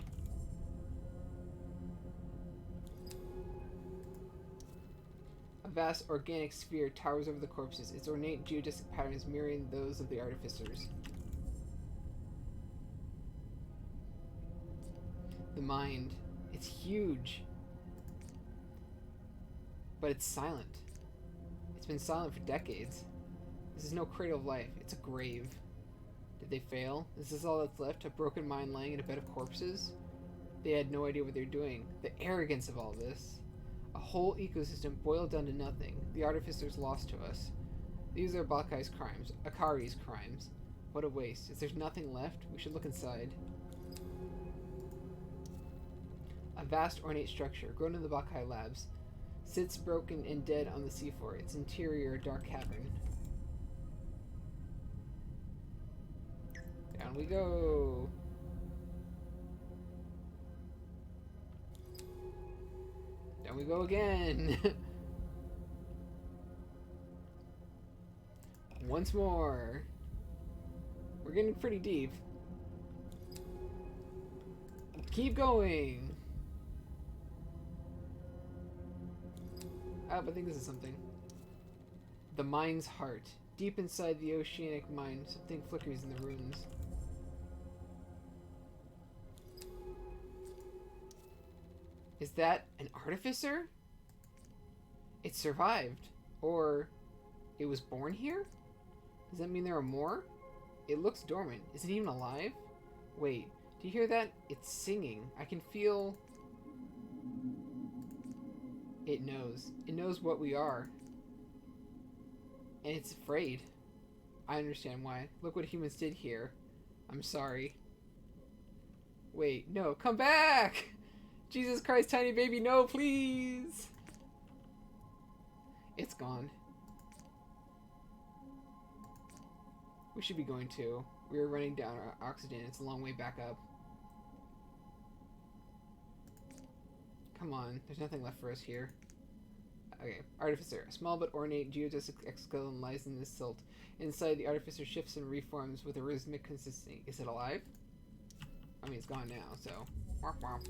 A vast organic sphere towers over the corpses, its ornate geodesic patterns mirroring those of the artificers. The mind. It's huge. But it's silent. It's been silent for decades. This is no cradle of life. It's a grave. Did they fail? Is this all that's left? A broken mind lying in a bed of corpses? They had no idea what they're doing. The arrogance of all this. A whole ecosystem boiled down to nothing. The artificers lost to us. These are Bakai's crimes. Akari's crimes. What a waste. If there's nothing left, we should look inside. A vast ornate structure, grown in the Bakai labs, sits broken and dead on the seafloor, its interior a dark cavern. Down we go! Down we go again! Once more! We're getting pretty deep. Keep going! I think this is something. The mine's heart. Deep inside the oceanic mine, something flickers in the ruins. Is that an artificer? It survived. Or it was born here? Does that mean there are more? It looks dormant. Is it even alive? Wait, do you hear that? It's singing. I can feel... It knows. It knows what we are. And it's afraid. I understand why. Look what humans did here. I'm sorry. Wait, no, come back! Jesus Christ, tiny baby, no, please! It's gone. We should be going too. We are running down our oxygen. It's a long way back up. Come on, there's nothing left for us here. Okay, Artificer. A small but ornate geodesic exoskeleton lies in this silt. Inside, the Artificer shifts and reforms with a rhythmic consistency. Is it alive? I mean, it's gone now, so... Womp womp.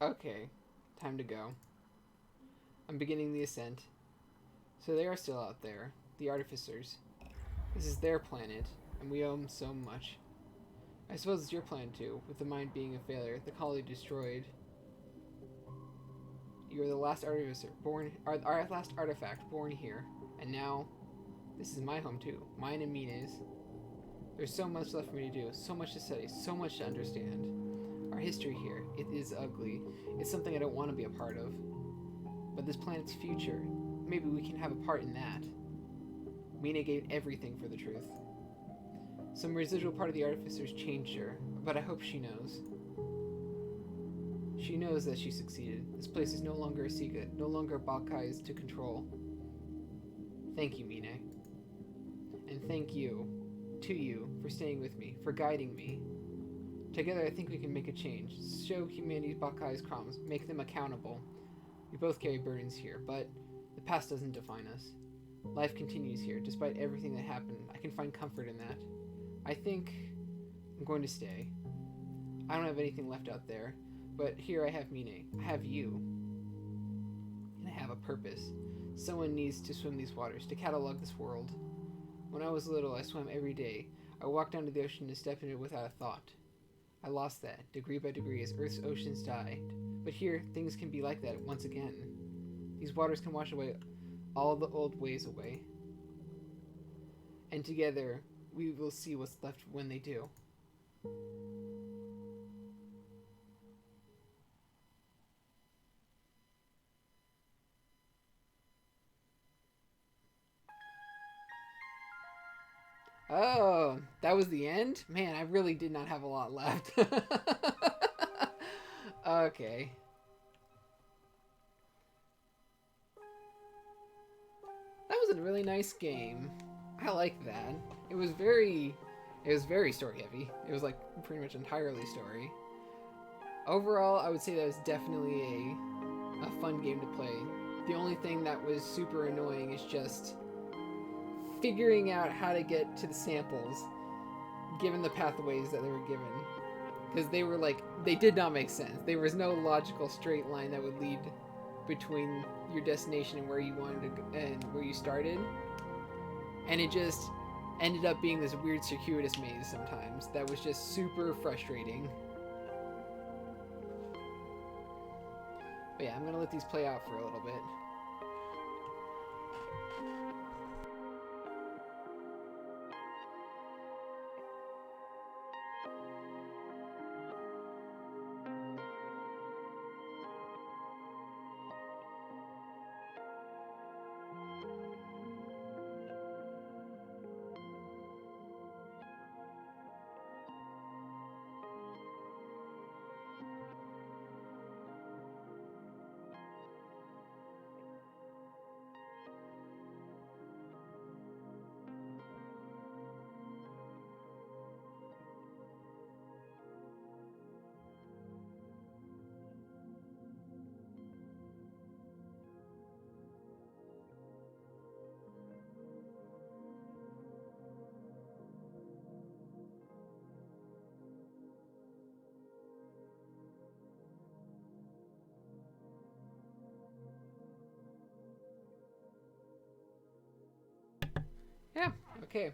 Okay, time to go. I'm beginning the ascent. So they are still out there, the Artificers. This is their planet, and we owe them so much. I suppose it's your planet too, with the mine being a failure, the colony destroyed. You are the last Artificer, our last artifact born here, and now this is my home too, mine and Mina's. There's so much left for me to do, so much to study, so much to understand. Our history here, it is ugly. It's something I don't want to be a part of. But this planet's future, maybe we can have a part in that. Mina gave everything for the truth. Some residual part of the Artificers changed her, but I hope she knows. She knows that she succeeded. This place is no longer a secret, no longer Balkai's to control. Thank you, Mina. And thank you, to you, for staying with me, for guiding me. Together, I think we can make a change. Show humanity's Balkai's crimes. Make them accountable. We both carry burdens here, but the past doesn't define us. Life continues here, despite everything that happened. I can find comfort in that. I think I'm going to stay. I don't have anything left out there, but here I have Mina. I have you. And I have a purpose. Someone needs to swim these waters, to catalog this world. When I was little, I swam every day. I walked down to the ocean to step in it without a thought. I lost that, degree by degree, as Earth's oceans died. But here, things can be like that once again. These waters can wash away all the old ways away. And together, we will see what's left when they do. Oh, that was the end? Man, I really did not have a lot left. Okay. That was a really nice game. I like that. It was very story heavy. It was like pretty much entirely story. Overall, I would say that was definitely a fun game to play. The only thing that was super annoying is just figuring out how to get to the samples given the pathways that they were given, because they were like, they did not make sense. There was no logical straight line that would lead between your destination and where you wanted to go and where you started, and it just ended up being this weird circuitous maze sometimes that was just super frustrating. But yeah, I'm gonna let these play out for a little bit. Yeah, okay.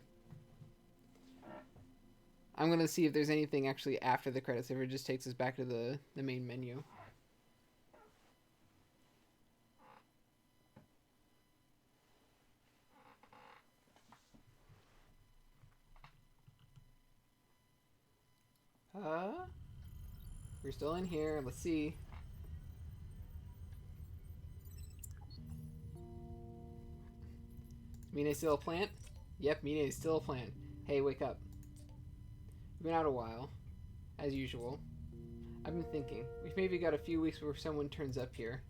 I'm gonna see if there's anything actually after the credits, if it just takes us back to the main menu. We're still in here. Let's see. Mina still a plant? Yep, Mina is still a plant. Hey, wake up. We've been out a while, as usual. I've been thinking. We've maybe got a few weeks before someone turns up here.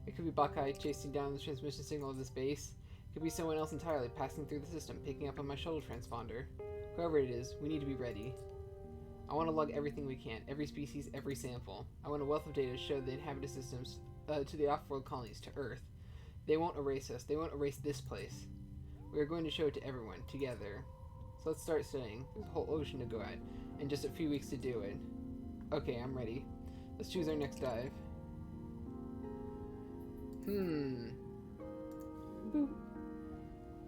It could be Bakai chasing down the transmission signal of this base. It could be someone else entirely passing through the system, picking up on my shuttle transponder. Whoever it is, we need to be ready. I want to log everything we can, every species, every sample. I want a wealth of data to show the inhabited systems to the off-world colonies, to Earth. They won't erase us. They won't erase this place. We are going to show it to everyone, together. So let's start studying. There's a whole ocean to go at, and just a few weeks to do it. Okay, I'm ready. Let's choose our next dive. Boop.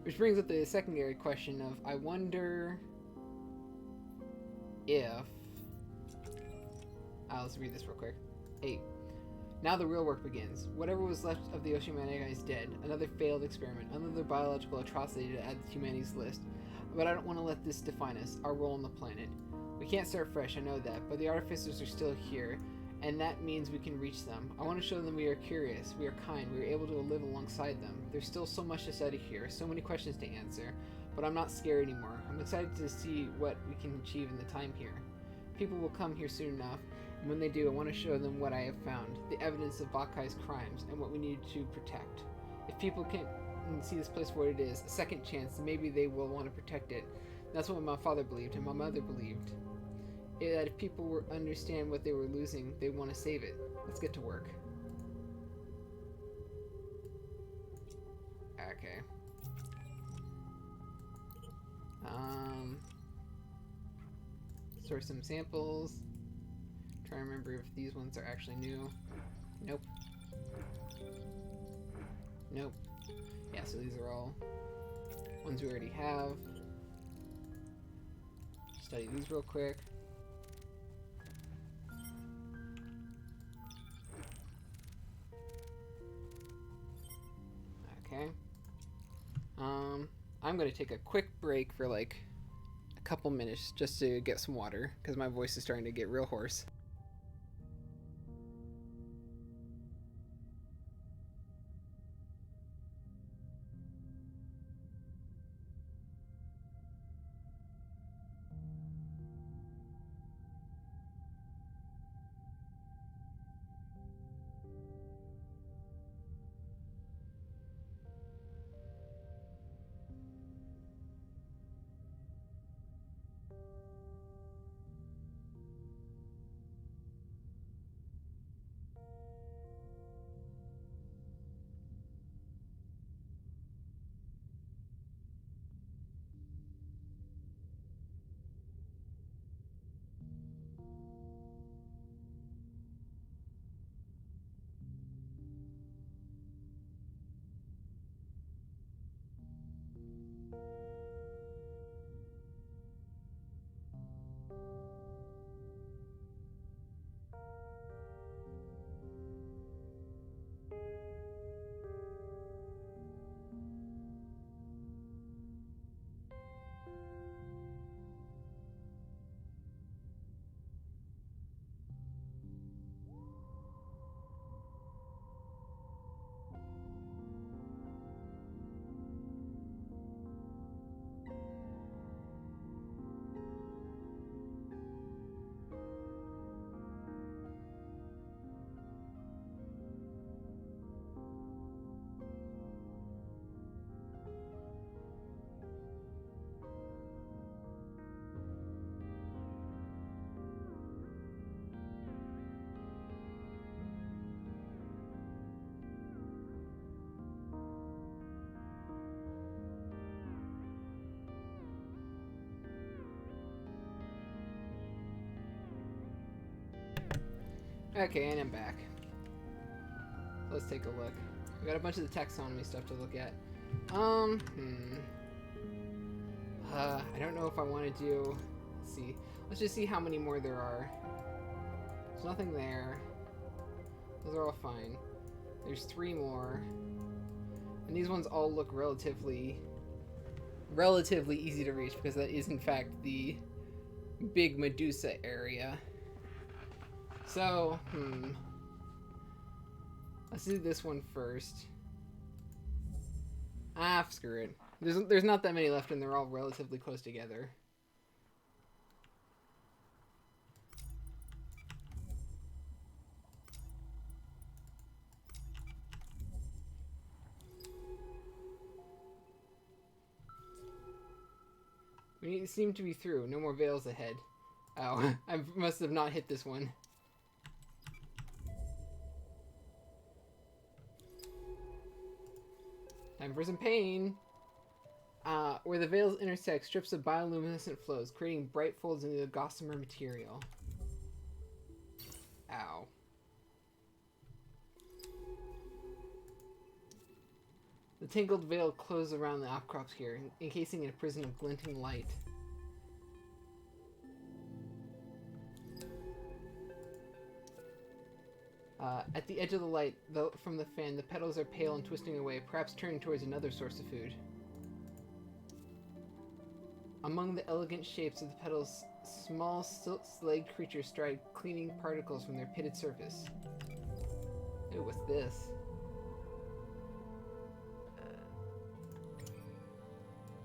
Which brings up the secondary question of, I wonder if... let's read this real quick. 8. Now the real work begins. Whatever was left of the Oceanites is dead. Another failed experiment. Another biological atrocity to add to humanity's list. But I don't want to let this define us, our role on the planet. We can't start fresh, I know that, but the artificers are still here, and that means we can reach them. I want to show them we are curious, we are kind, we are able to live alongside them. There's still so much to study here, so many questions to answer, but I'm not scared anymore. I'm excited to see what we can achieve in the time here. People will come here soon enough, and when they do, I want to show them what I have found, the evidence of Bakai's crimes, and what we need to protect. If people can see this place for what it is, a second chance, maybe they will want to protect it. That's what my father believed, and my mother believed. That if people understand what they were losing, they want to save it. Let's get to work. Okay. Store some samples. Try to remember if these ones are actually new. Nope. Nope. Yeah, so these are all ones we already have. Study these real quick. Okay. I'm gonna take a quick break for like a couple minutes just to get some water because my voice is starting to get real hoarse. Okay, and I'm back. Let's take a look. We got a bunch of the taxonomy stuff to look at. I don't know if I want to do... Let's see. Let's just see how many more there are. There's nothing there. Those are all fine. There's 3 more. And these ones all look relatively easy to reach because that is in fact the big Medusa area. So, let's do this one first. Ah, screw it. There's not that many left, and they're all relatively close together. We seem to be through. No more veils ahead. Oh, I must have not hit this one. Time for some pain. Where the veils intersect, strips of bioluminescent flows, creating bright folds into the gossamer material. Ow. The tangled veil closes around the outcrops here, encasing in a prison of glinting light. At the edge of the light, from the fan, the petals are pale and twisting away, perhaps turning towards another source of food. Among the elegant shapes of the petals, small silk-legged creatures stride, cleaning particles from their pitted surface. Ew, what's this?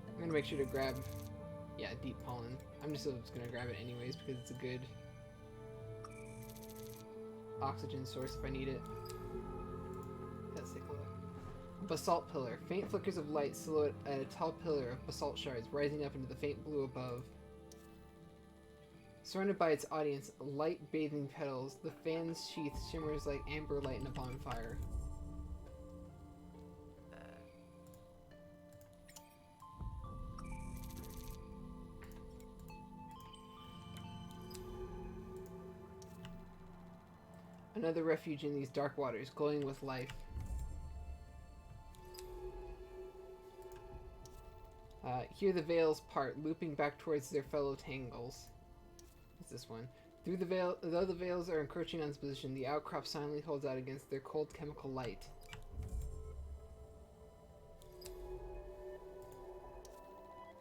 I'm gonna make sure to grab, deep pollen. I'm just gonna grab it anyways because it's a good oxygen source if I need it. Let's take a look. Basalt pillar. Faint flickers of light silhouette at a tall pillar of basalt shards rising up into the faint blue above. Surrounded by its audience, light bathing petals, the fan's sheath shimmers like amber light in a bonfire. Another refuge in these dark waters, glowing with life. Here the veils part, looping back towards their fellow tangles. What's this one? Though the veils are encroaching on its position, the outcrop silently holds out against their cold chemical light.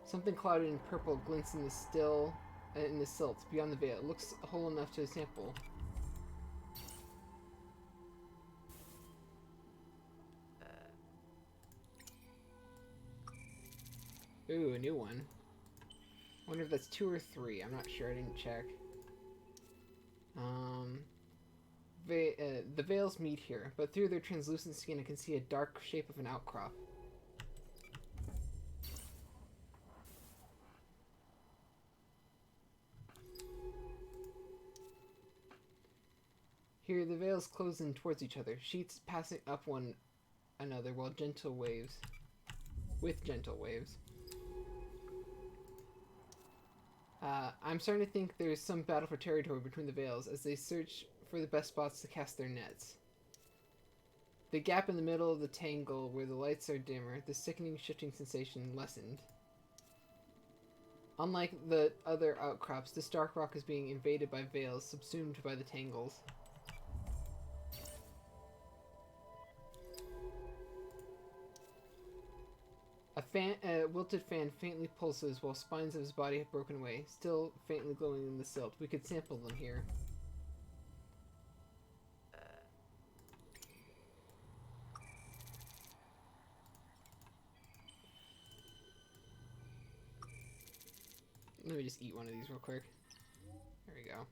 Something clouded in purple glints in the silts beyond the veil. It looks whole enough to sample. Ooh, a new one. I wonder if that's 2 or 3. I'm not sure. I didn't check. The veils meet here, but through their translucent skin I can see a dark shape of an outcrop. Here the veils close in towards each other, sheets passing up one another with gentle waves. I'm starting to think there's some battle for territory between the veils as they search for the best spots to cast their nets. The gap in the middle of the tangle where the lights are dimmer, the sickening shifting sensation lessened. Unlike the other outcrops, this dark rock is being invaded by veils, subsumed by the tangles. A wilted fan faintly pulses while spines of his body have broken away, still faintly glowing in the silt. We could sample them here. Let me just eat one of these real quick. There we go.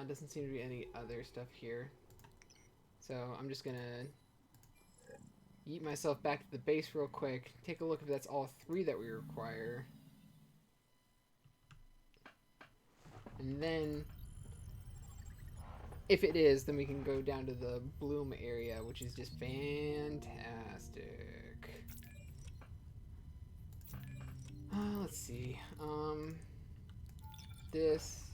Doesn't seem to be any other stuff here. So I'm just gonna yeet myself back to the base real quick. Take a look if that's all 3 that we require. And then, if it is, then we can go down to the bloom area, which is just fantastic. Let's see. This.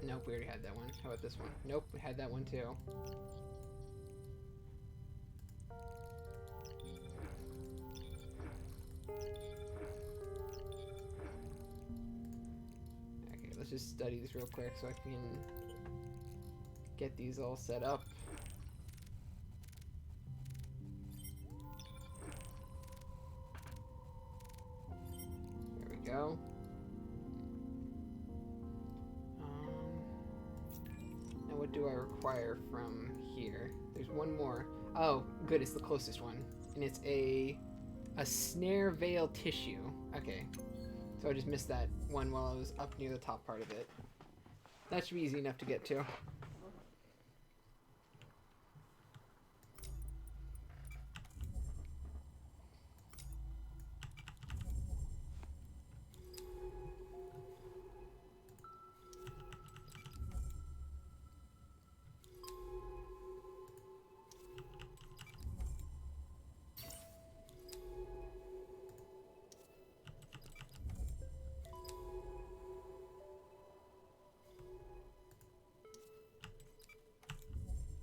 Nope, we already had that one. How about this one? Nope, we had that one too. Okay, let's just study this real quick so I can get these all set up. what do I require from here? There's one more. Oh, good, it's the closest one. And it's a snare veil tissue. Okay. So I just missed that one while I was up near the top part of it. That should be easy enough to get to.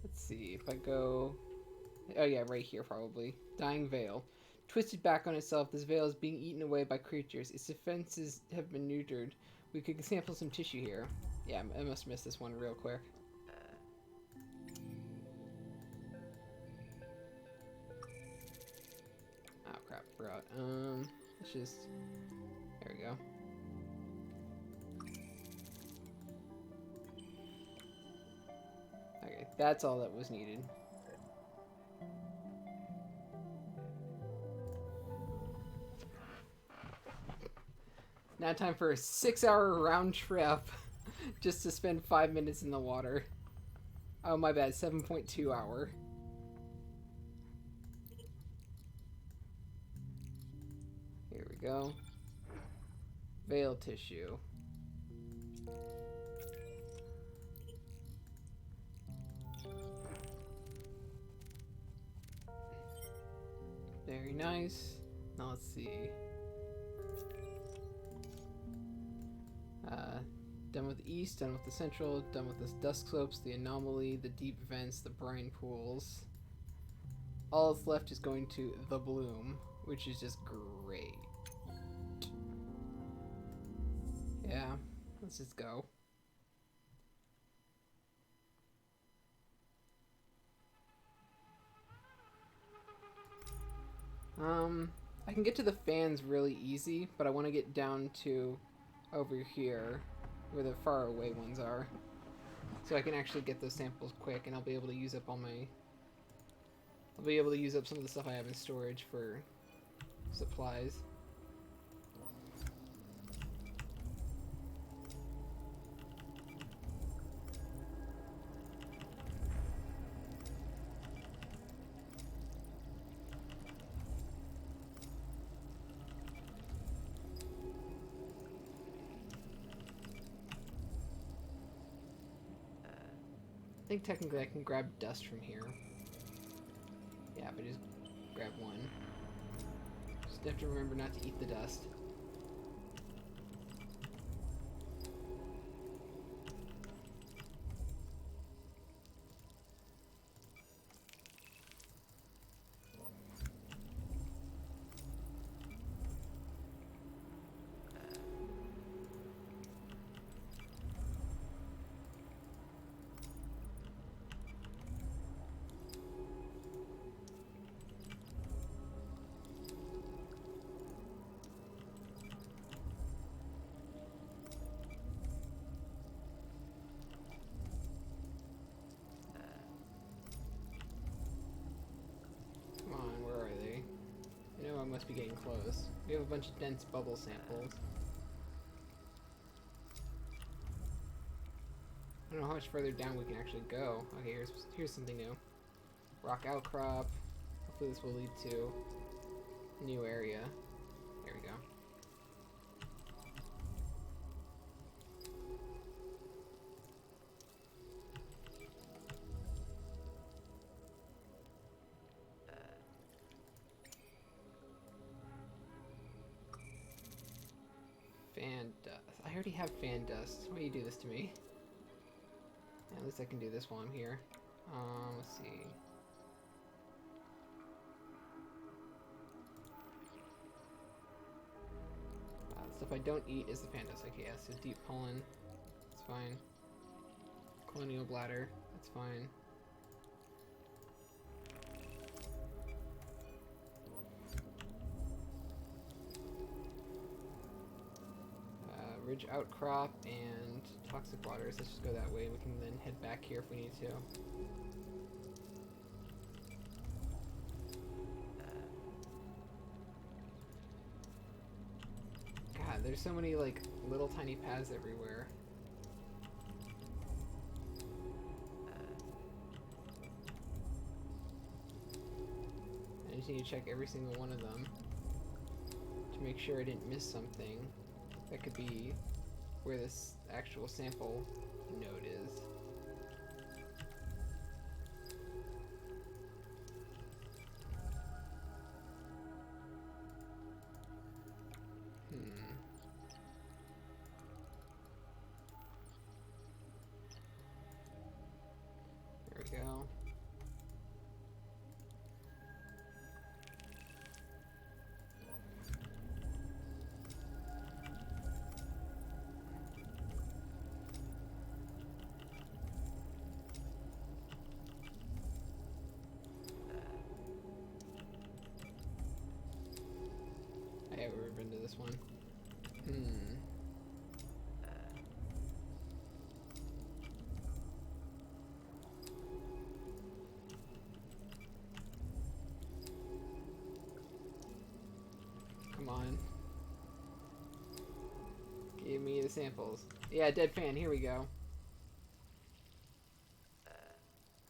Let's see, if I go... Oh yeah, right here probably. Dying veil. Twisted back on itself, this veil is being eaten away by creatures. Its defenses have been neutered. We could sample some tissue here. Yeah, I must miss this one real quick. Oh crap, forgot. Let's just... There we go. Okay, that's all that was needed. Now time for a 6-hour round trip just to spend 5 minutes in the water. Oh, my bad, 7.2 hour. Here we go. Veil tissue. Very nice. Now let's see. Done with the east, done with the central, done with the dusk slopes, the anomaly, the deep vents, the brine pools. All that's left is going to the bloom, which is just great. Yeah, let's just go. I can get to the fans really easy, but I want to get down to over here where the far away ones are, so I can actually get those samples quick, and I'll be able to use up all my... I'll be able to use up some of the stuff I have in storage for supplies. I think technically I can grab dust from here. Yeah, but just grab one. Just have to remember not to eat the dust. Must be getting close. We have a bunch of dense bubble samples. I don't know how much further down we can actually go. Okay, here's something new. Rock outcrop. Hopefully this will lead to a new area. There we go. Fan dust. I already have fan dust. Why do you do this to me? Yeah, at least I can do this while I'm here. Let's see. Stuff I don't eat is the fan dust. Okay, yeah, so deep pollen. That's fine. Colonial bladder. That's fine. ridge outcrop and toxic waters. Let's just go that way. We can then head back here if we need to. God, there's so many like little tiny paths everywhere. I just need to check every single one of them to make sure I didn't miss something. That could be where this actual sample node is. There we go. I have ever been to this one. Come on. Give me the samples. Yeah, dead fan, here we go.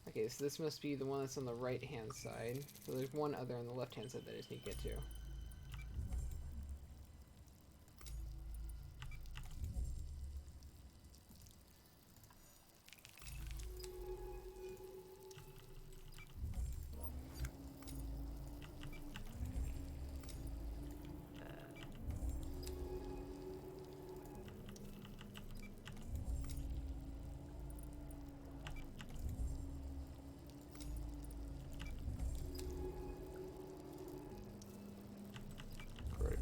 Okay, so this must be the one that's on the right hand side. So there's one other on the left hand side that I just need to get to.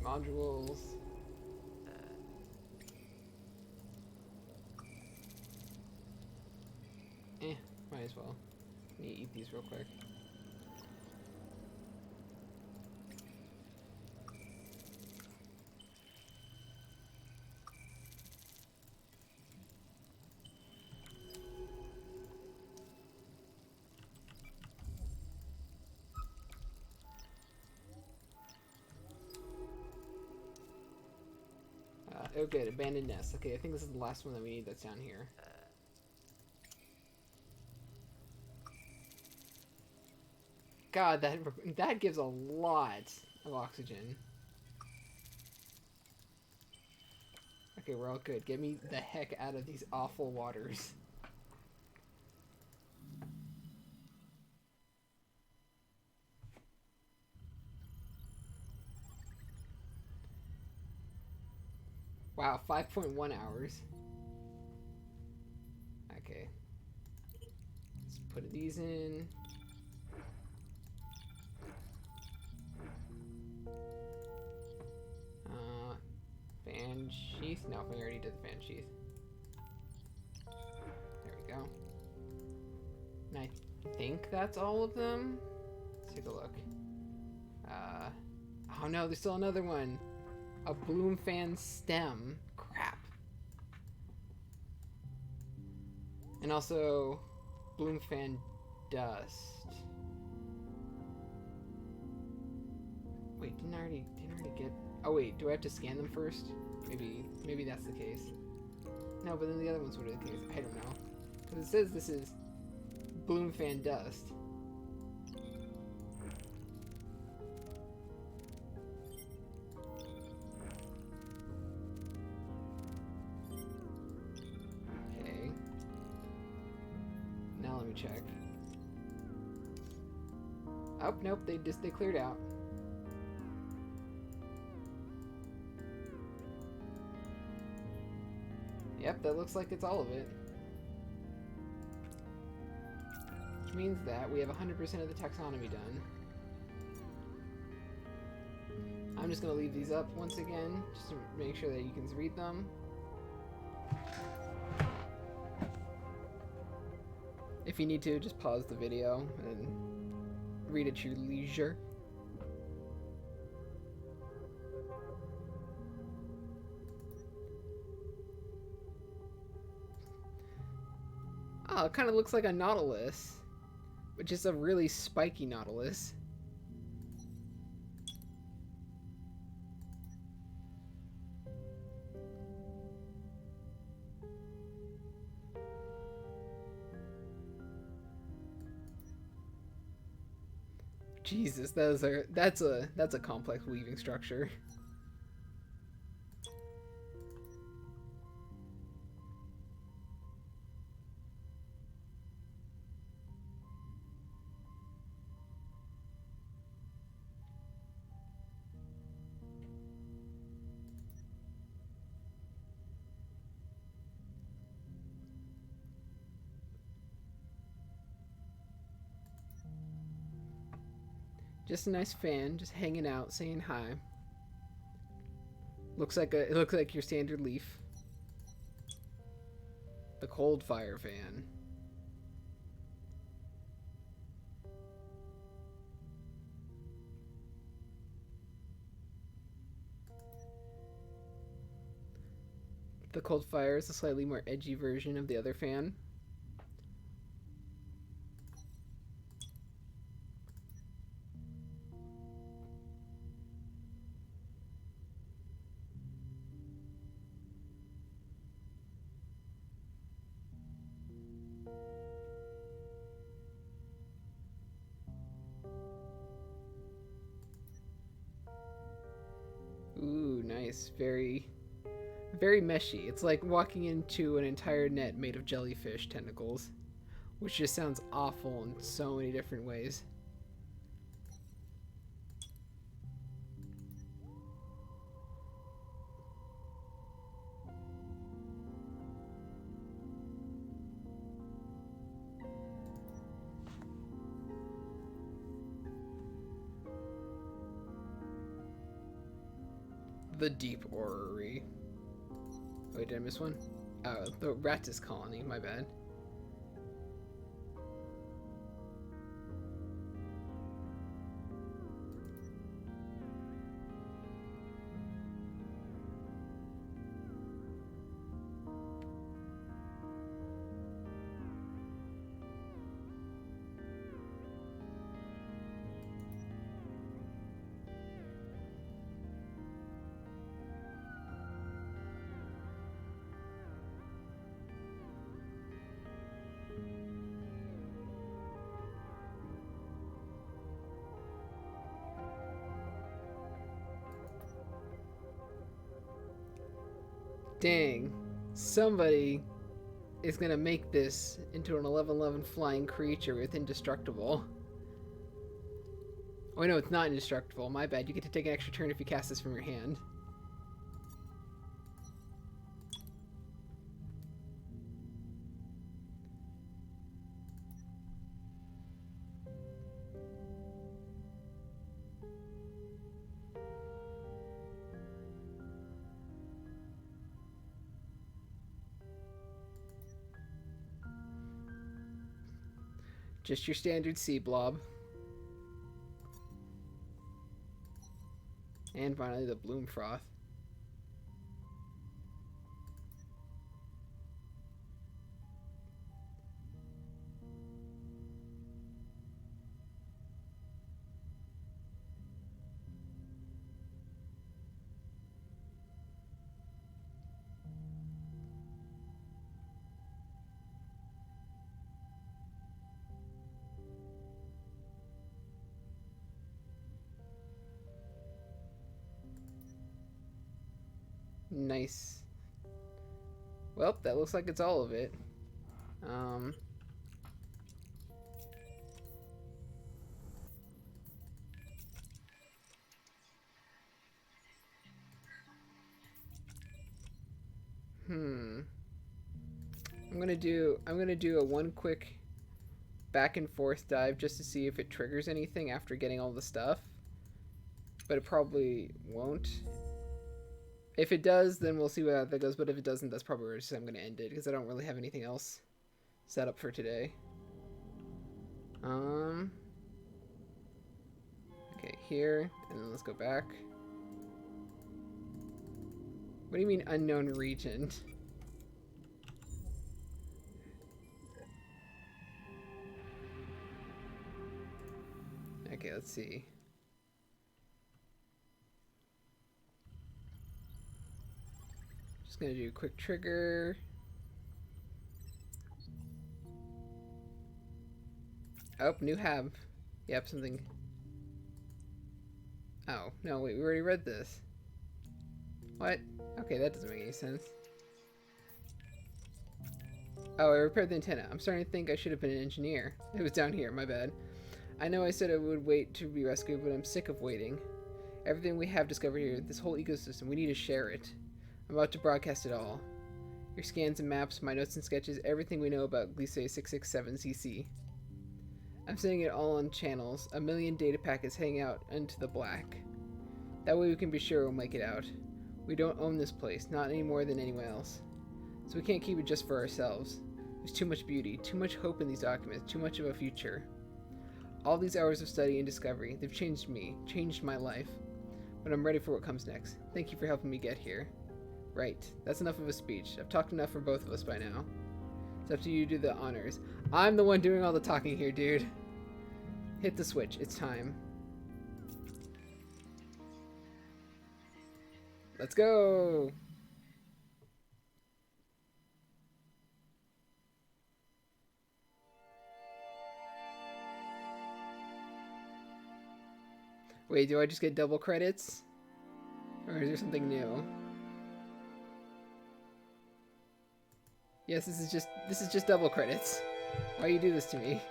Modules. Might as well. Let me eat these real quick. Oh good, abandoned nest. Okay, I think this is the last one that we need that's down here. God, that gives a lot of oxygen. Okay, we're all good. Get me the heck out of these awful waters. Wow, 5.1 hours. Okay. Let's put these in. Fan sheath? No, we already did the fan sheath. There we go. And I think that's all of them. Let's take a look. Oh no, there's still another one. A bloom fan stem. Crap. And also bloom fan dust. Wait, didn't I already get... Oh wait, do I have to scan them first? Maybe that's the case. No, but then the other ones would be the case. I don't know. Because it says this is bloom fan dust. Okay. Now let me check. Oh, nope, they cleared out. Yep, that looks like it's all of it. Which means that we have 100% of the taxonomy done. I'm just going to leave these up once again, just to make sure that you can read them. If you need to, just pause the video and read at your leisure. Oh, it kind of looks like a nautilus, which is a really spiky nautilus. Jesus, that's a complex weaving structure. Just a nice fan, just hanging out, saying hi. It looks like your standard leaf. The cold fire fan. The cold fire is a slightly more edgy version of the other fan. Ooh, nice. Very meshy. It's like walking into an entire net made of jellyfish tentacles, which just sounds awful in so many different ways. The Deep Orrery. Wait, did I miss one? Oh, the Ratus Colony, my bad. Dang, somebody is gonna make this into an 11/11 flying creature with indestructible. Oh no, it's not indestructible. My bad. You get to take an extra turn if you cast this from your hand. Just your standard sea blob. And finally the bloom froth. Nice. Well, that looks like it's all of it. I'm gonna do a one quick back and forth dive just to see if it triggers anything after getting all the stuff. But it probably won't. If it does, then we'll see where that goes. But if it doesn't, that's probably where I'm going to end it, because I don't really have anything else set up for today. Okay, here, and then let's go back. What do you mean unknown region? Okay, let's see. Just gonna do a quick trigger. Oh, new hab. Yep, something. Oh, no, wait, we already read this. What? Okay, that doesn't make any sense. Oh, I repaired the antenna. I'm starting to think I should have been an engineer. It was down here, my bad. I know I said I would wait to be rescued, but I'm sick of waiting. Everything we have discovered here, this whole ecosystem, we need to share it. I'm about to broadcast it all. Your scans and maps, my notes and sketches, everything we know about Glisse 667cc. I'm sending it all on channels, a million data packets heading out into the black. That way we can be sure we'll make it out. We don't own this place, not any more than anyone else. So we can't keep it just for ourselves. There's too much beauty, too much hope in these documents, too much of a future. All these hours of study and discovery, they've changed me, changed my life. But I'm ready for what comes next. Thank you for helping me get here. Right, that's enough of a speech. I've talked enough for both of us by now. It's up to you to do the honors. I'm the one doing all the talking here, dude. Hit the switch, it's time. Let's go! Wait, do I just get double credits? Or is there something new? Yes, this is just double credits. Why you do this to me?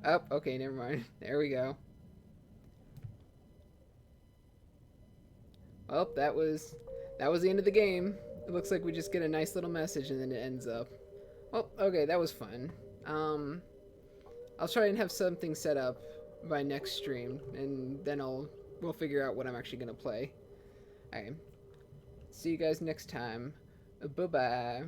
Oh, okay, never mind. There we go. Well, that was the end of the game. It looks like we just get a nice little message and then it ends up. Well, okay, that was fun. I'll try and have something set up by next stream, and then we'll figure out what I'm actually gonna play. Alright. See you guys next time. Bye-bye.